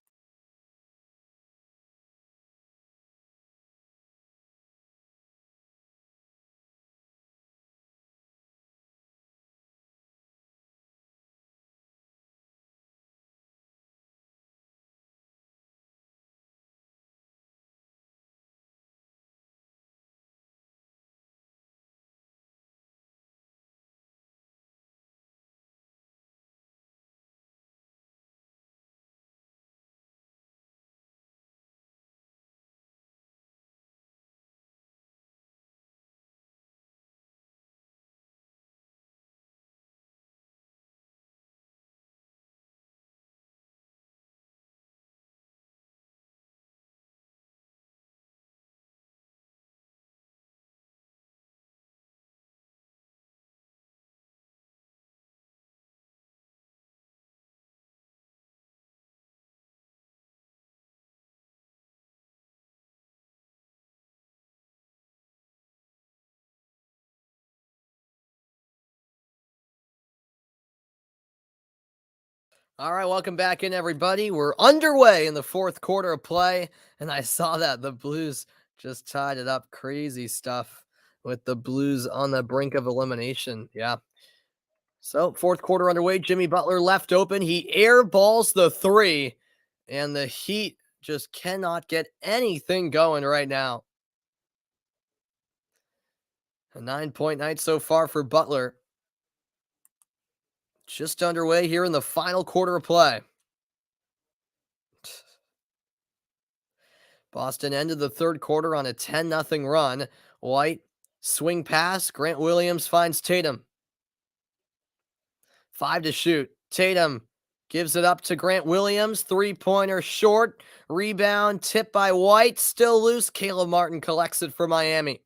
All right, welcome back in, everybody. We're underway in the fourth quarter of play, and I saw that the Blues just tied it up. Crazy stuff with the Blues on the brink of elimination. Yeah. So, fourth quarter underway. Jimmy Butler left open. He airballs the three, and the Heat just cannot get anything going right now. A 9-point night so far for Butler. Just underway here in the final quarter of play. Boston ended the third quarter on a 10-0 run. White, swing pass. Grant Williams finds Tatum. 5 to shoot. Tatum gives it up to Grant Williams. Three-pointer short. Rebound, tipped by White. Still loose. Caleb Martin collects it for Miami.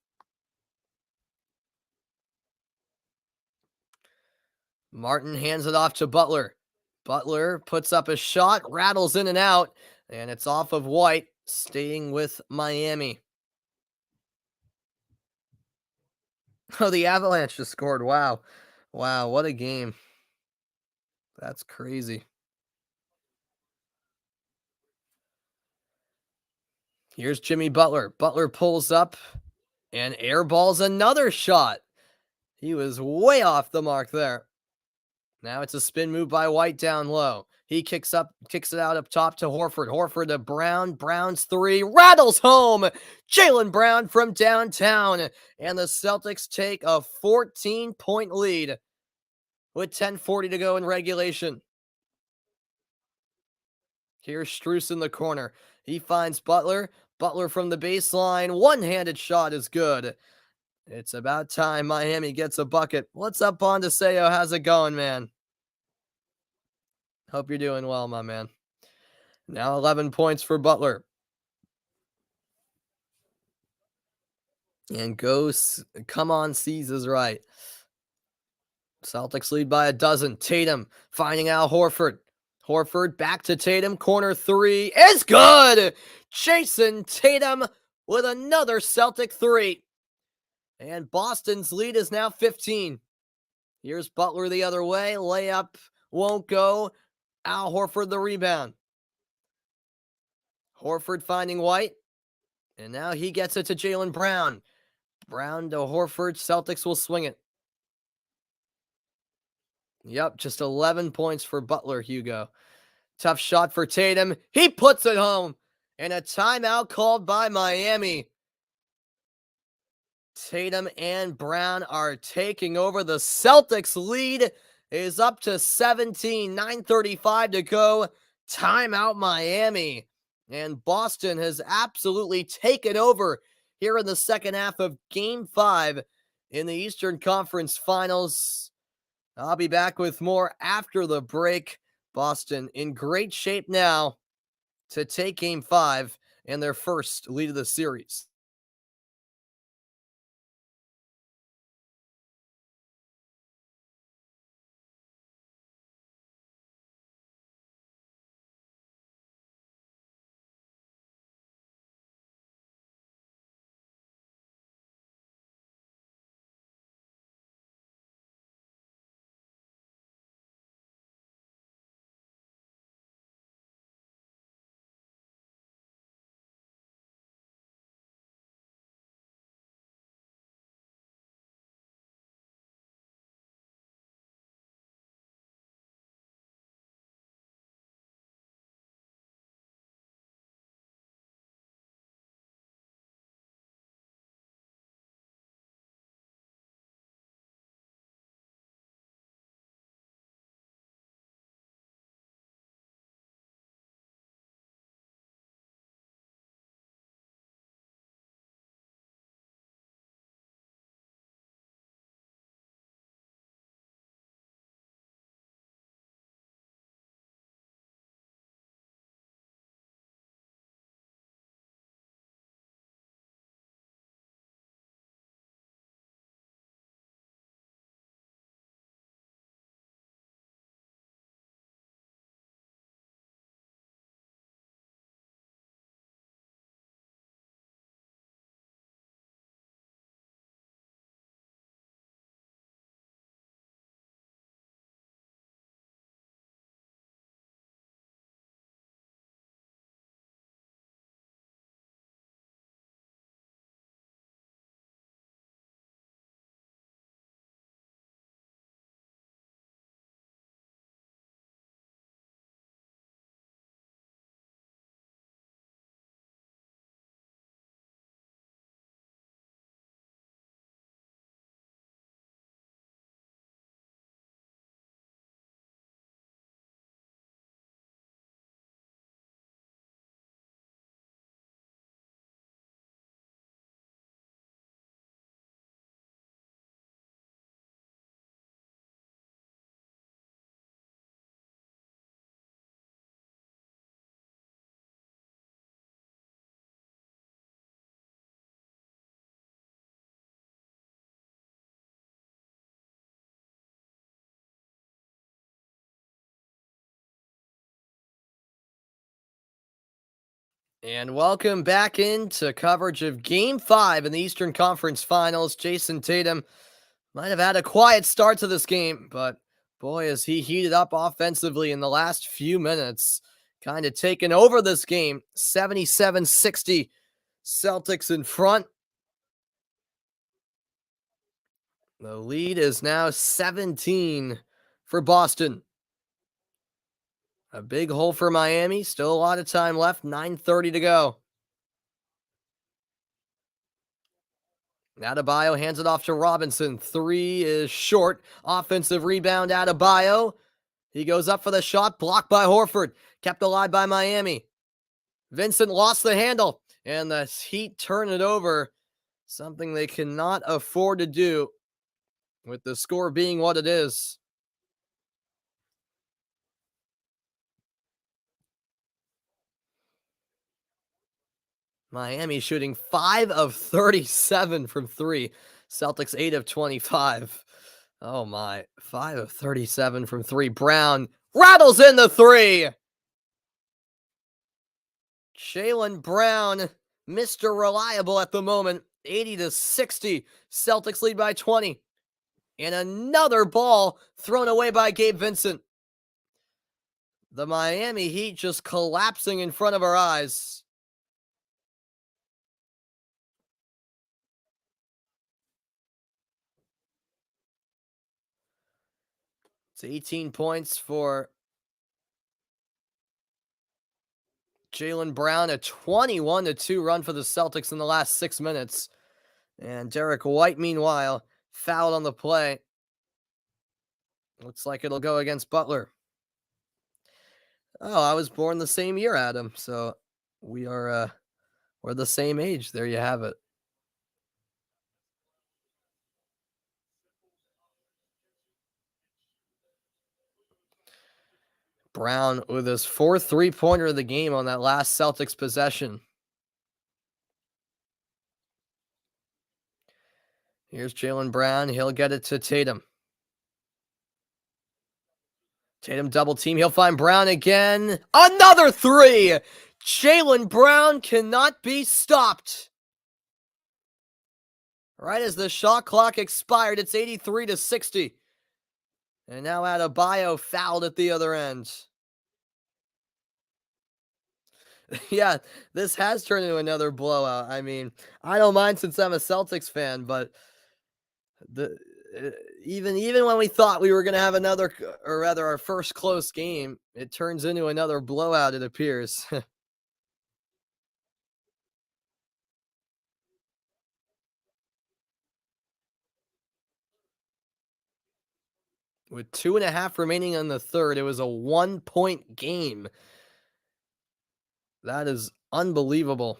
Martin hands it off to Butler. Butler puts up a shot, rattles in and out, and it's off of White, staying with Miami. Oh, the Avalanche just scored. Wow. Wow, what a game. That's crazy. Here's Jimmy Butler. Butler pulls up and airballs another shot. He was way off the mark there. Now it's a spin move by White down low. He kicks it out up top to Horford. Horford to Brown. Brown's three rattles home. Jaylen Brown from downtown. And the Celtics take a 14-point lead with 10:40 to go in regulation. Here's Strus in the corner. He finds Butler. Butler from the baseline. One-handed shot is good. It's about time Miami gets a bucket. What's up, Bondaseo? How's it going, man? Hope you're doing well, my man. Now 11 points for Butler. And come on, C's is right. Celtics lead by a dozen. Tatum finding Al Horford. Horford back to Tatum. Corner three is good. Jason Tatum with another Celtic three. And Boston's lead is now 15. Here's Butler the other way. Layup won't go. Al Horford the rebound. Horford finding White. And now he gets it to Jaylen Brown. Brown to Horford. Celtics will swing it. Yep, just 11 points for Butler, Hugo. Tough shot for Tatum. He puts it home. And a timeout called by Miami. Tatum and Brown are taking over. The Celtics lead is up to 17. 9:35 to go. Timeout Miami. And Boston has absolutely taken over here in the second half of Game 5 in the Eastern Conference Finals. I'll be back with more after the break. Boston in great shape now to take Game 5 and their first lead of the series. And welcome back into coverage of Game 5 in the Eastern Conference Finals. Jason Tatum might have had a quiet start to this game, but boy, has he heated up offensively in the last few minutes. Kind of taken over this game. 77-60, Celtics in front. The lead is now 17 for Boston. A big hole for Miami. Still a lot of time left. 9:30 to go. Adebayo hands it off to Robinson. Three is short. Offensive rebound, Adebayo. He goes up for the shot, blocked by Horford. Kept alive by Miami. Vincent lost the handle, and the Heat turn it over. Something they cannot afford to do with the score being what it is. Miami shooting 5 of 37 from three. Celtics 8 of 25. Oh my, 5 of 37 from three. Brown rattles in the three. Jaylen Brown, Mr. Reliable at the moment. 80-60. Celtics lead by 20. And another ball thrown away by Gabe Vincent. The Miami Heat just collapsing in front of our eyes. It's 18 points for Jaylen Brown, a 21-2 run for the Celtics in the last 6 minutes. And Derek White, meanwhile, fouled on the play. Looks like it'll go against Butler. Oh, I was born the same year, Adam. So we're the same age. There you have it. Brown with his fourth three-pointer of the game on that last Celtics possession. Here's Jaylen Brown. He'll get it to Tatum. Tatum double team. He'll find Brown again. Another three! Jaylen Brown cannot be stopped. Right as the shot clock expired, it's 83-60. And now Adebayo fouled at the other end. Yeah, this has turned into another blowout. I mean, I don't mind since I'm a Celtics fan, but the even when we thought we were going to have another, or rather our first close game, it turns into another blowout, it appears. With 2.5 remaining in the third, it was a 1-point game. That is unbelievable.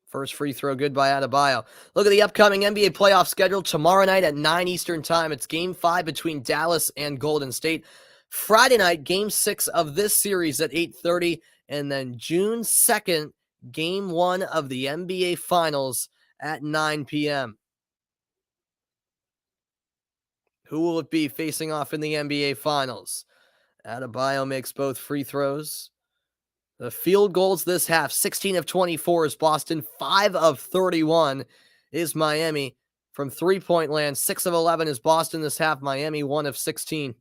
First free throw good by Adebayo. Look at the upcoming NBA playoff schedule. Tomorrow night at 9 Eastern time, it's Game 5 between Dallas and Golden State. Friday night, Game 6 of this series at 8:30. And then June 2nd, Game 1 of the NBA Finals at 9 p.m. Who will it be facing off in the NBA Finals? Adebayo makes both free throws. The field goals this half, 16 of 24 is Boston, 5 of 31 is Miami. From three-point land, 6 of 11 is Boston this half, Miami 1 of 16.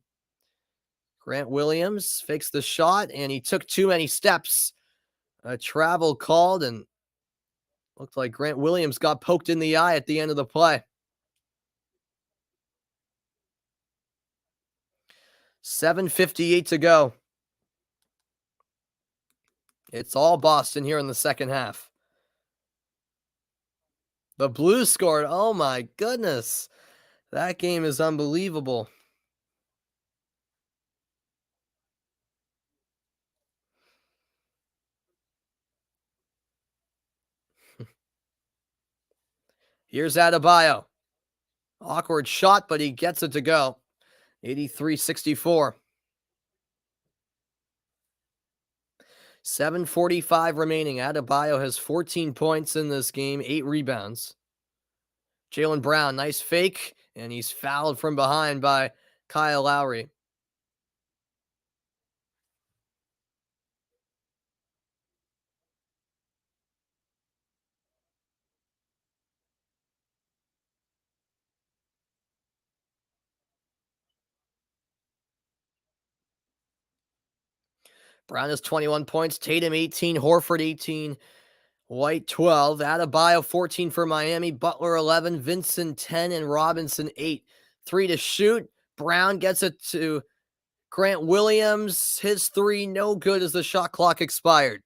Grant Williams fakes the shot, and he took too many steps. A travel called, and looked like Grant Williams got poked in the eye at the end of the play. 7:58 to go. It's all Boston here in the second half. The Blues scored. Oh my goodness. That game is unbelievable. Here's Adebayo. Awkward shot, but he gets it to go. 83-64. 7:45 remaining. Adebayo has 14 points in this game, 8 rebounds. Jaylen Brown, nice fake, and he's fouled from behind by Kyle Lowry. Brown has 21 points, Tatum 18, Horford 18, White 12, Adebayo 14 for Miami, Butler 11, Vincent 10, and Robinson 8. 3 to shoot. Brown gets it to Grant Williams. His 3 no good as the shot clock expired.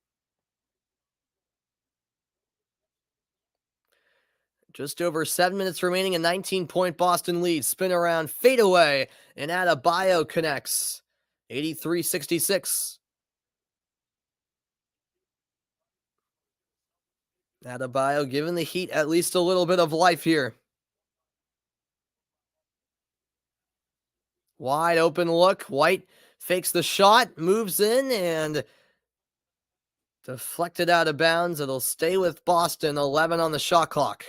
Just over 7 minutes remaining, a 19-point Boston lead. Spin around, fade away, and Adebayo connects. 83-66. Adebayo giving the Heat at least a little bit of life here. Wide open look. White fakes the shot, moves in, and deflected out of bounds. It'll stay with Boston. 11 on the shot clock.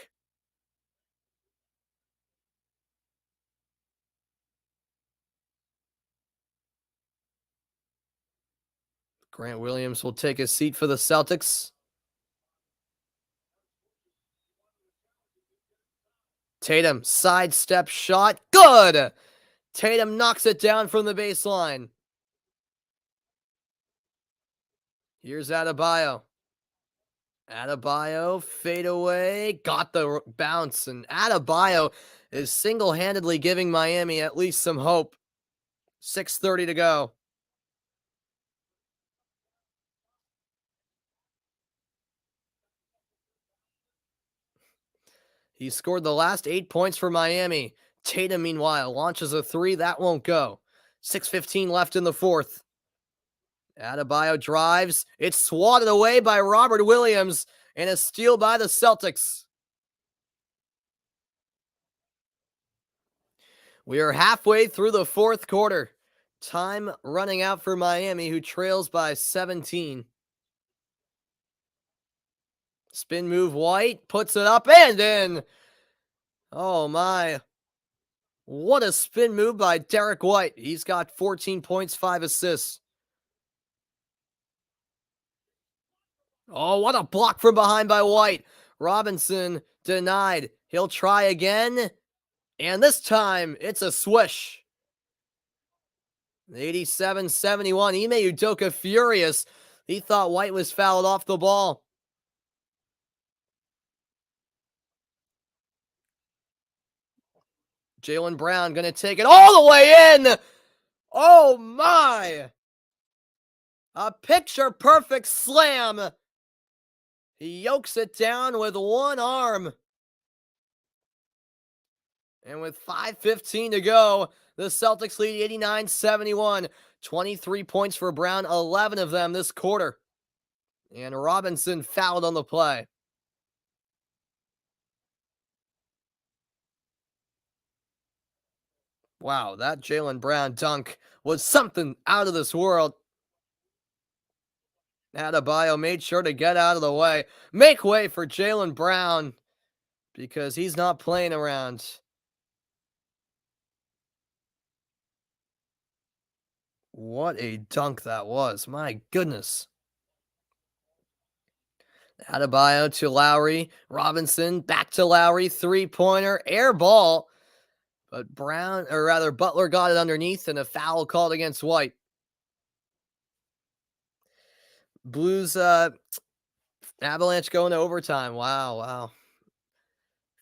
Grant Williams will take a seat for the Celtics. Tatum, sidestep shot. Good! Tatum knocks it down from the baseline. Here's Adebayo. Adebayo, fade away, got the bounce, and Adebayo is single-handedly giving Miami at least some hope. 6:30 to go. He scored the last 8 points for Miami. Tatum, meanwhile, launches a 3. That won't go. 6:15 left in the fourth. Adebayo drives. It's swatted away by Robert Williams, and a steal by the Celtics. We are halfway through the fourth quarter. Time running out for Miami, who trails by 17. Spin move, White puts it up and in. Oh my. What a spin move by Derek White. He's got 14 points, 5 assists. Oh, what a block from behind by White. Robinson denied. He'll try again. And this time, it's a swish. 87-71. Ime Udoka furious. He thought White was fouled off the ball. Jaylen Brown going to take it all the way in. Oh my. A picture-perfect slam. He yokes it down with one arm. And with 5:15 to go, the Celtics lead 89-71. 23 points for Brown, 11 of them this quarter. And Robinson fouled on the play. Wow, that Jaylen Brown dunk was something out of this world. Adebayo made sure to get out of the way. Make way for Jaylen Brown because he's not playing around. What a dunk that was. My goodness. Adebayo to Lowry. Robinson back to Lowry. Three-pointer. Air ball. But Butler got it underneath and a foul called against White. Blues Avalanche going to overtime. Wow.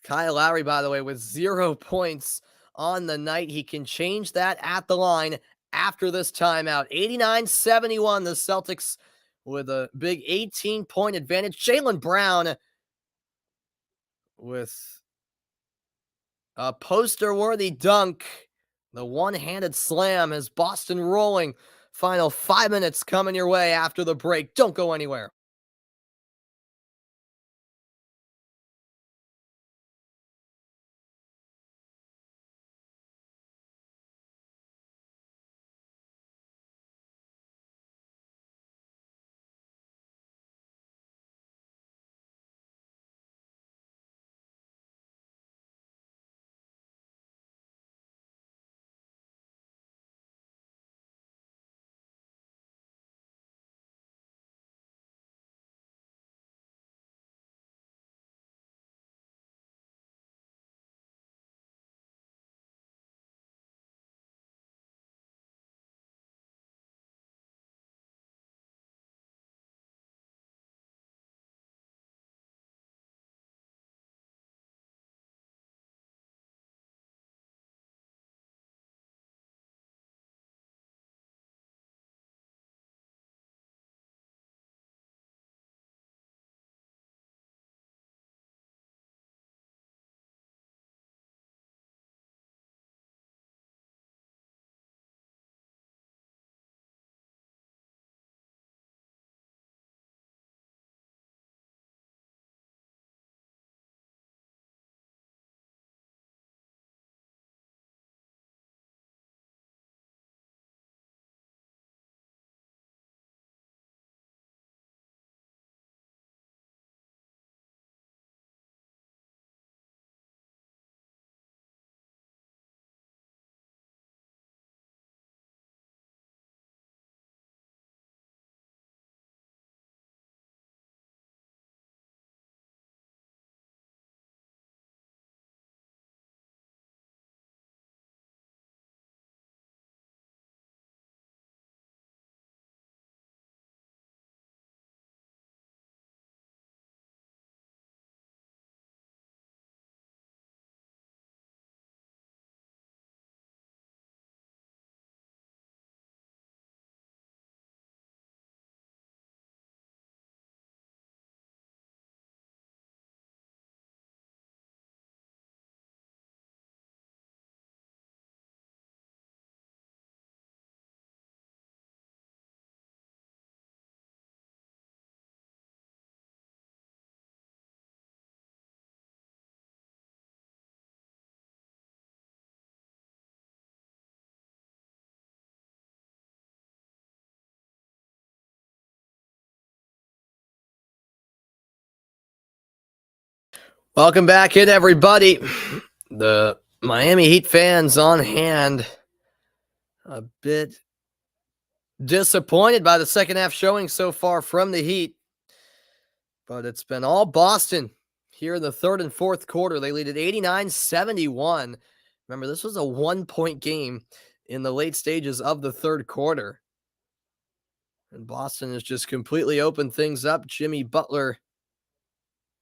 Kyle Lowry, by the way, with 0 points on the night. He can change that at the line after this timeout. 89-71, the Celtics with a big 18-point advantage. Jaylen Brown with a poster-worthy dunk. The one-handed slam has Boston rolling. Final 5 minutes coming your way after the break. Don't go anywhere. Welcome back in, everybody. The Miami Heat fans on hand. A bit disappointed by the second half showing so far from the Heat, but it's been all Boston here in the third and fourth quarter. They lead at 89-71. Remember, this was a 1-point game in the late stages of the third quarter. And Boston has just completely opened things up. Jimmy Butler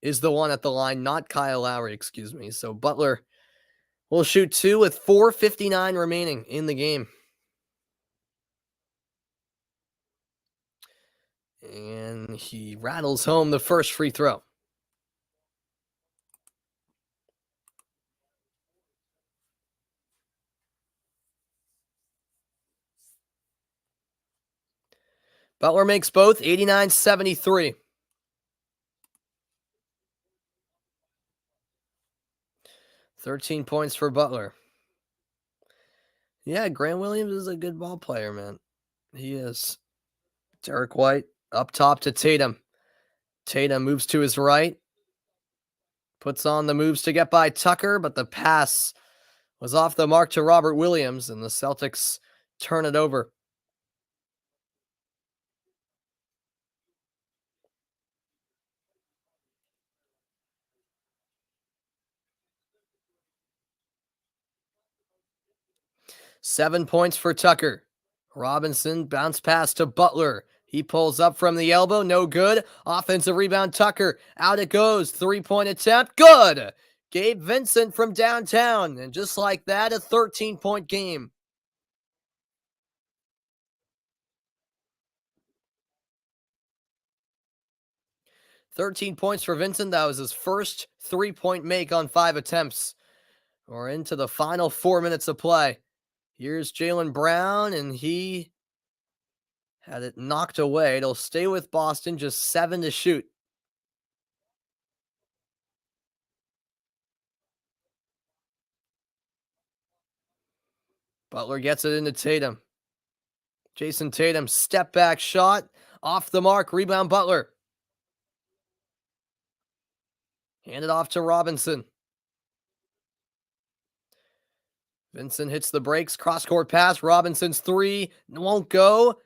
is the one at the line, not Kyle Lowry, excuse me. So Butler will shoot two with 4:59 remaining in the game. And he rattles home the first free throw. Butler makes both, 89-73. $13 points for Butler. Yeah, Grant Williams is a good ball player, man. He is. Derek White up top to Tatum. Tatum moves to his right. Puts on the moves to get by Tucker, but the pass was off the mark to Robert Williams, and the Celtics turn it over. $7 points for Tucker. Robinson bounce pass to Butler. He pulls up from the elbow. No good. Offensive rebound, Tucker. Out it goes. 3-point attempt. Good. Gabe Vincent from downtown. And just like that, a 13-point game. $13 points for Vincent. That was his first 3-point make on 5 attempts. We're into the final 4 minutes of play. Here's Jaylen Brown, and he had it knocked away. It'll stay with Boston, just 7 to shoot. Butler gets it into Tatum. Jason Tatum, step back shot, off the mark, rebound Butler. Hand it off to Robinson. Vincent hits the brakes, cross-court pass, Robinson's three, won't go,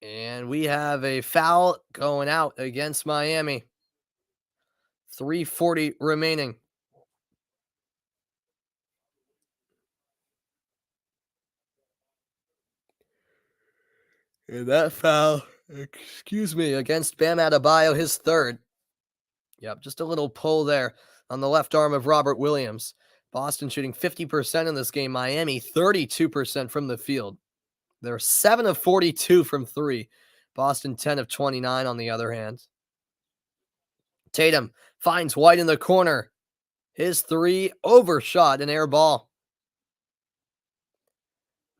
and we have a foul going out against Miami. 3:40 remaining. And that foul, against Bam Adebayo, his third. Yep, just a little pull there on the left arm of Robert Williams. Boston shooting 50% in this game. Miami 32% from the field. They're 7 of 42 from three. Boston 10 of 29 on the other hand. Tatum finds White in the corner. His three overshot, an air ball.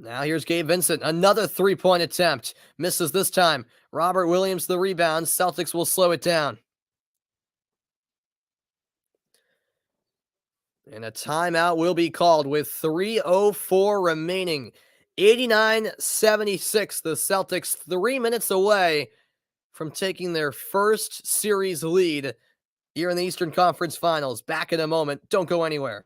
Now here's Gabe Vincent. Another 3-point attempt. Misses this time. Robert Williams the rebound. Celtics will slow it down. And a timeout will be called with 3:04 remaining. 89-76. The Celtics 3 minutes away from taking their first series lead here in the Eastern Conference Finals. Back in a moment. Don't go anywhere.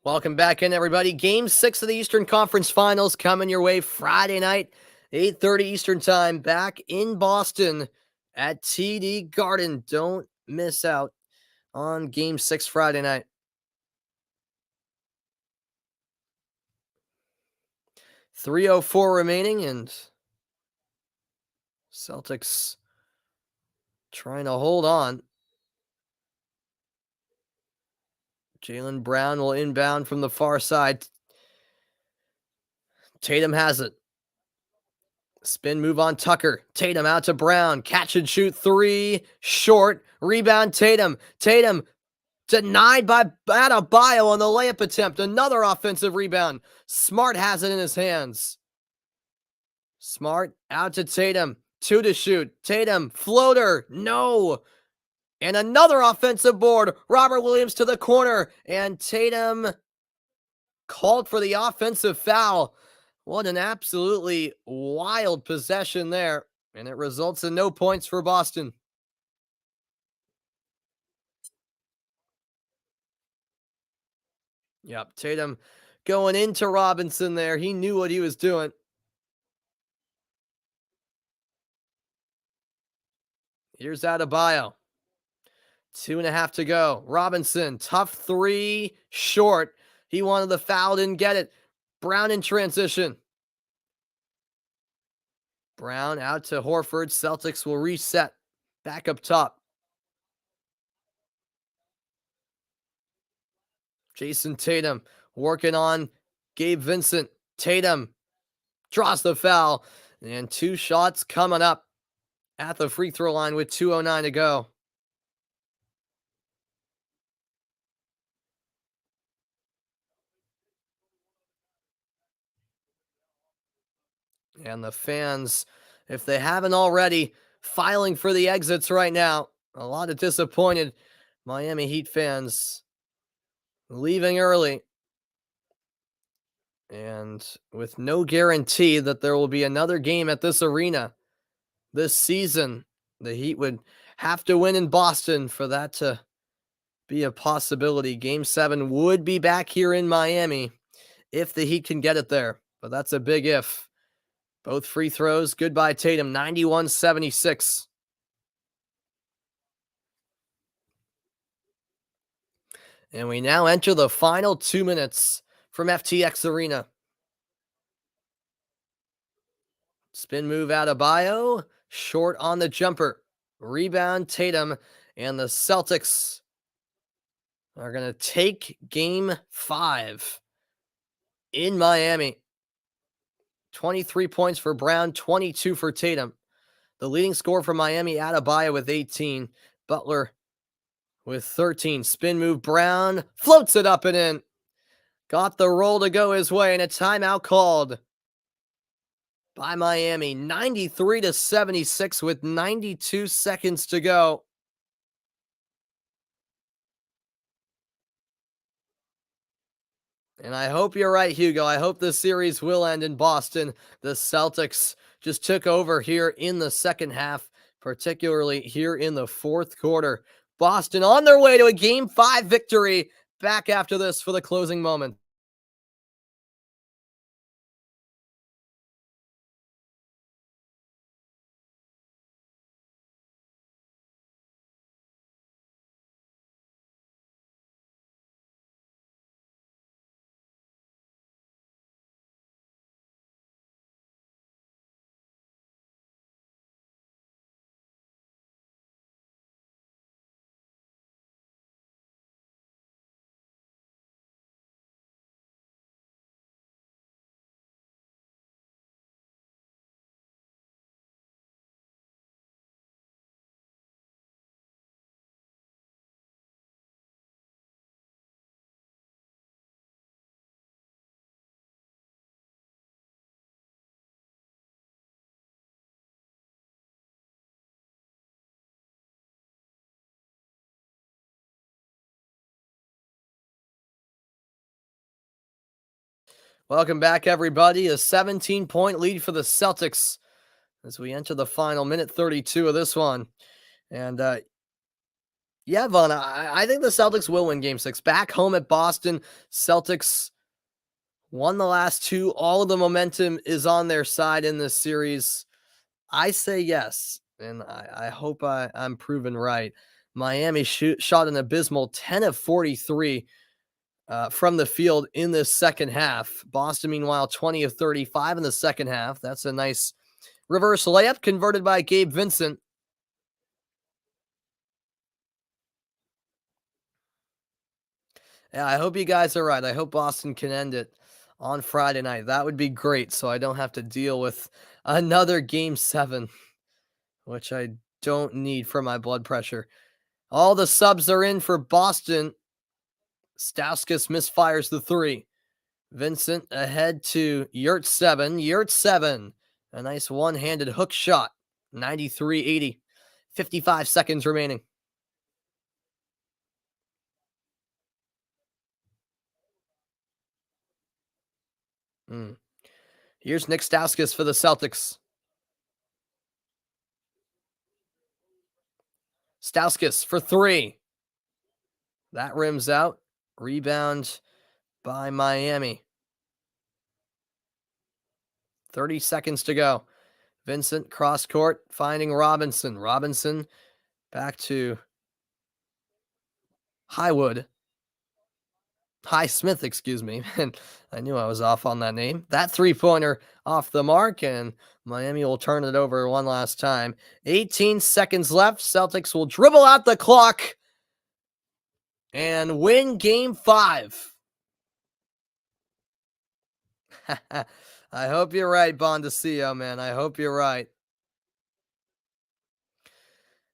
Welcome back in, everybody. Game 6 of the Eastern Conference Finals coming your way Friday night, 8:30 Eastern Time, back in Boston at TD Garden. Don't miss out on Game 6 Friday night. 3:04 remaining, and Celtics trying to hold on. Jaylen Brown will inbound from the far side. Tatum has it. Spin move on Tucker. Tatum out to Brown. Catch and shoot three. Short. Rebound Tatum. Tatum denied by Adebayo on the layup attempt. Another offensive rebound. Smart has it in his hands. Smart out to Tatum. Two to shoot. Tatum floater. No. And another offensive board. Robert Williams to the corner. And Tatum called for the offensive foul. What an absolutely wild possession there. And it results in no points for Boston. Yep, Tatum going into Robinson there. He knew what he was doing. Here's Adebayo. 2.5 to go. Robinson, tough three, short. He wanted the foul, didn't get it. Brown in transition. Brown out to Horford. Celtics will reset. Back up top. Jason Tatum working on Gabe Vincent. Tatum draws the foul. And 2 shots coming up at the free throw line with 2:09 to go. And the fans, if they haven't already, filing for the exits right now. A lot of disappointed Miami Heat fans leaving early. And with no guarantee that there will be another game at this arena this season, the Heat would have to win in Boston for that to be a possibility. Game 7 would be back here in Miami if the Heat can get it there. But that's a big if. Both free throws, good by Tatum, 91-76. And we now enter the final 2 minutes from FTX Arena. Spin move Adebayo, short on the jumper. Rebound Tatum, and the Celtics are going to take Game 5 in Miami. 23 points for Brown, 22 for Tatum. The leading scorer for Miami, Adebayo with 18. Butler with 13. Spin move, Brown floats it up and in. Got the roll to go his way, and a timeout called by Miami. 93-76 with 92 seconds to go. And I hope you're right, Hugo. I hope this series will end in Boston. The Celtics just took over here in the second half, particularly here in the fourth quarter. Boston on their way to a Game 5 victory. Back after this for the closing moment. Welcome back, everybody. A 17-point lead for the Celtics as we enter the final minute 32 of this one. And yeah, Vaughn, I think the Celtics will win Game 6. Back home at Boston, Celtics won the last 2. All of the momentum is on their side in this series. I say yes. and I hope I'm proven right. Miami shot an abysmal 10 of 43 from the field in this second half. Boston, meanwhile, 20 of 35 in the second half. That's a nice reverse layup converted by Gabe Vincent. Yeah, I hope you guys are right. I hope Boston can end it on Friday night. That would be great, so I don't have to deal with another game 7, which I don't need for my blood pressure. All the subs are in for Boston. Stauskas misfires the 3. Vincent ahead to Yurt 7. Yurt 7. A nice one-handed hook shot. 93-80. 55 seconds remaining. Here's Nick Stauskas for the Celtics. Stauskas for 3. That rims out. Rebound by Miami. 30 seconds to go. Vincent cross court finding Robinson. Robinson back to Highsmith, excuse me. And I knew I was off on that name. That 3-pointer off the mark, and Miami will turn it over one last time. 18 seconds left. Celtics will dribble out the clock and win game 5. I hope you're right, Bondesio, man. I hope you're right.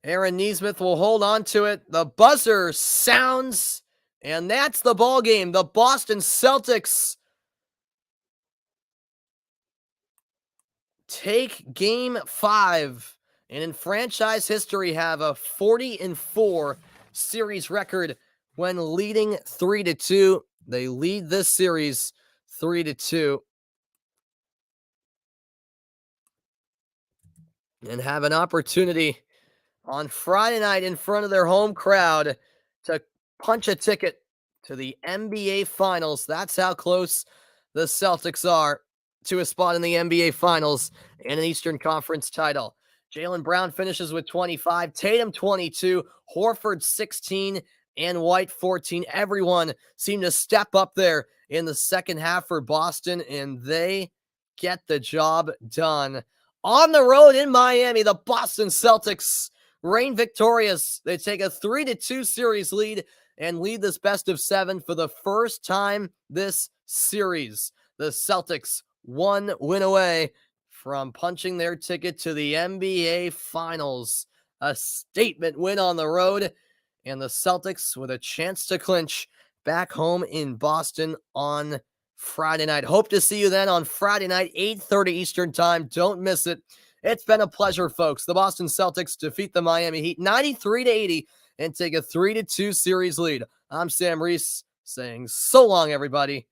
Aaron Nesmith will hold on to it. The buzzer sounds, and that's the ball game. The Boston Celtics take game 5, and in franchise history have a 40-4 series record when leading 3-2. They lead this series 3-2. And have an opportunity on Friday night in front of their home crowd to punch a ticket to the NBA Finals. That's how close the Celtics are to a spot in the NBA Finals and an Eastern Conference title. Jaylen Brown finishes with 25, Tatum 22, Horford 16, and White 14. Everyone seemed to step up there in the second half for Boston, and they get the job done. On the road in Miami, the Boston Celtics reign victorious. They take a 3-2 series lead and lead this best of 7 for the first time this series. The Celtics 1 win away from punching their ticket to the NBA Finals. A statement win on the road, and the Celtics with a chance to clinch back home in Boston on Friday night. Hope to see you then on Friday night, 8:30 Eastern time. Don't miss it. It's been a pleasure, folks. The Boston Celtics defeat the Miami Heat 93-80 and take a 3-2 series lead. I'm Sam Reese saying so long, everybody.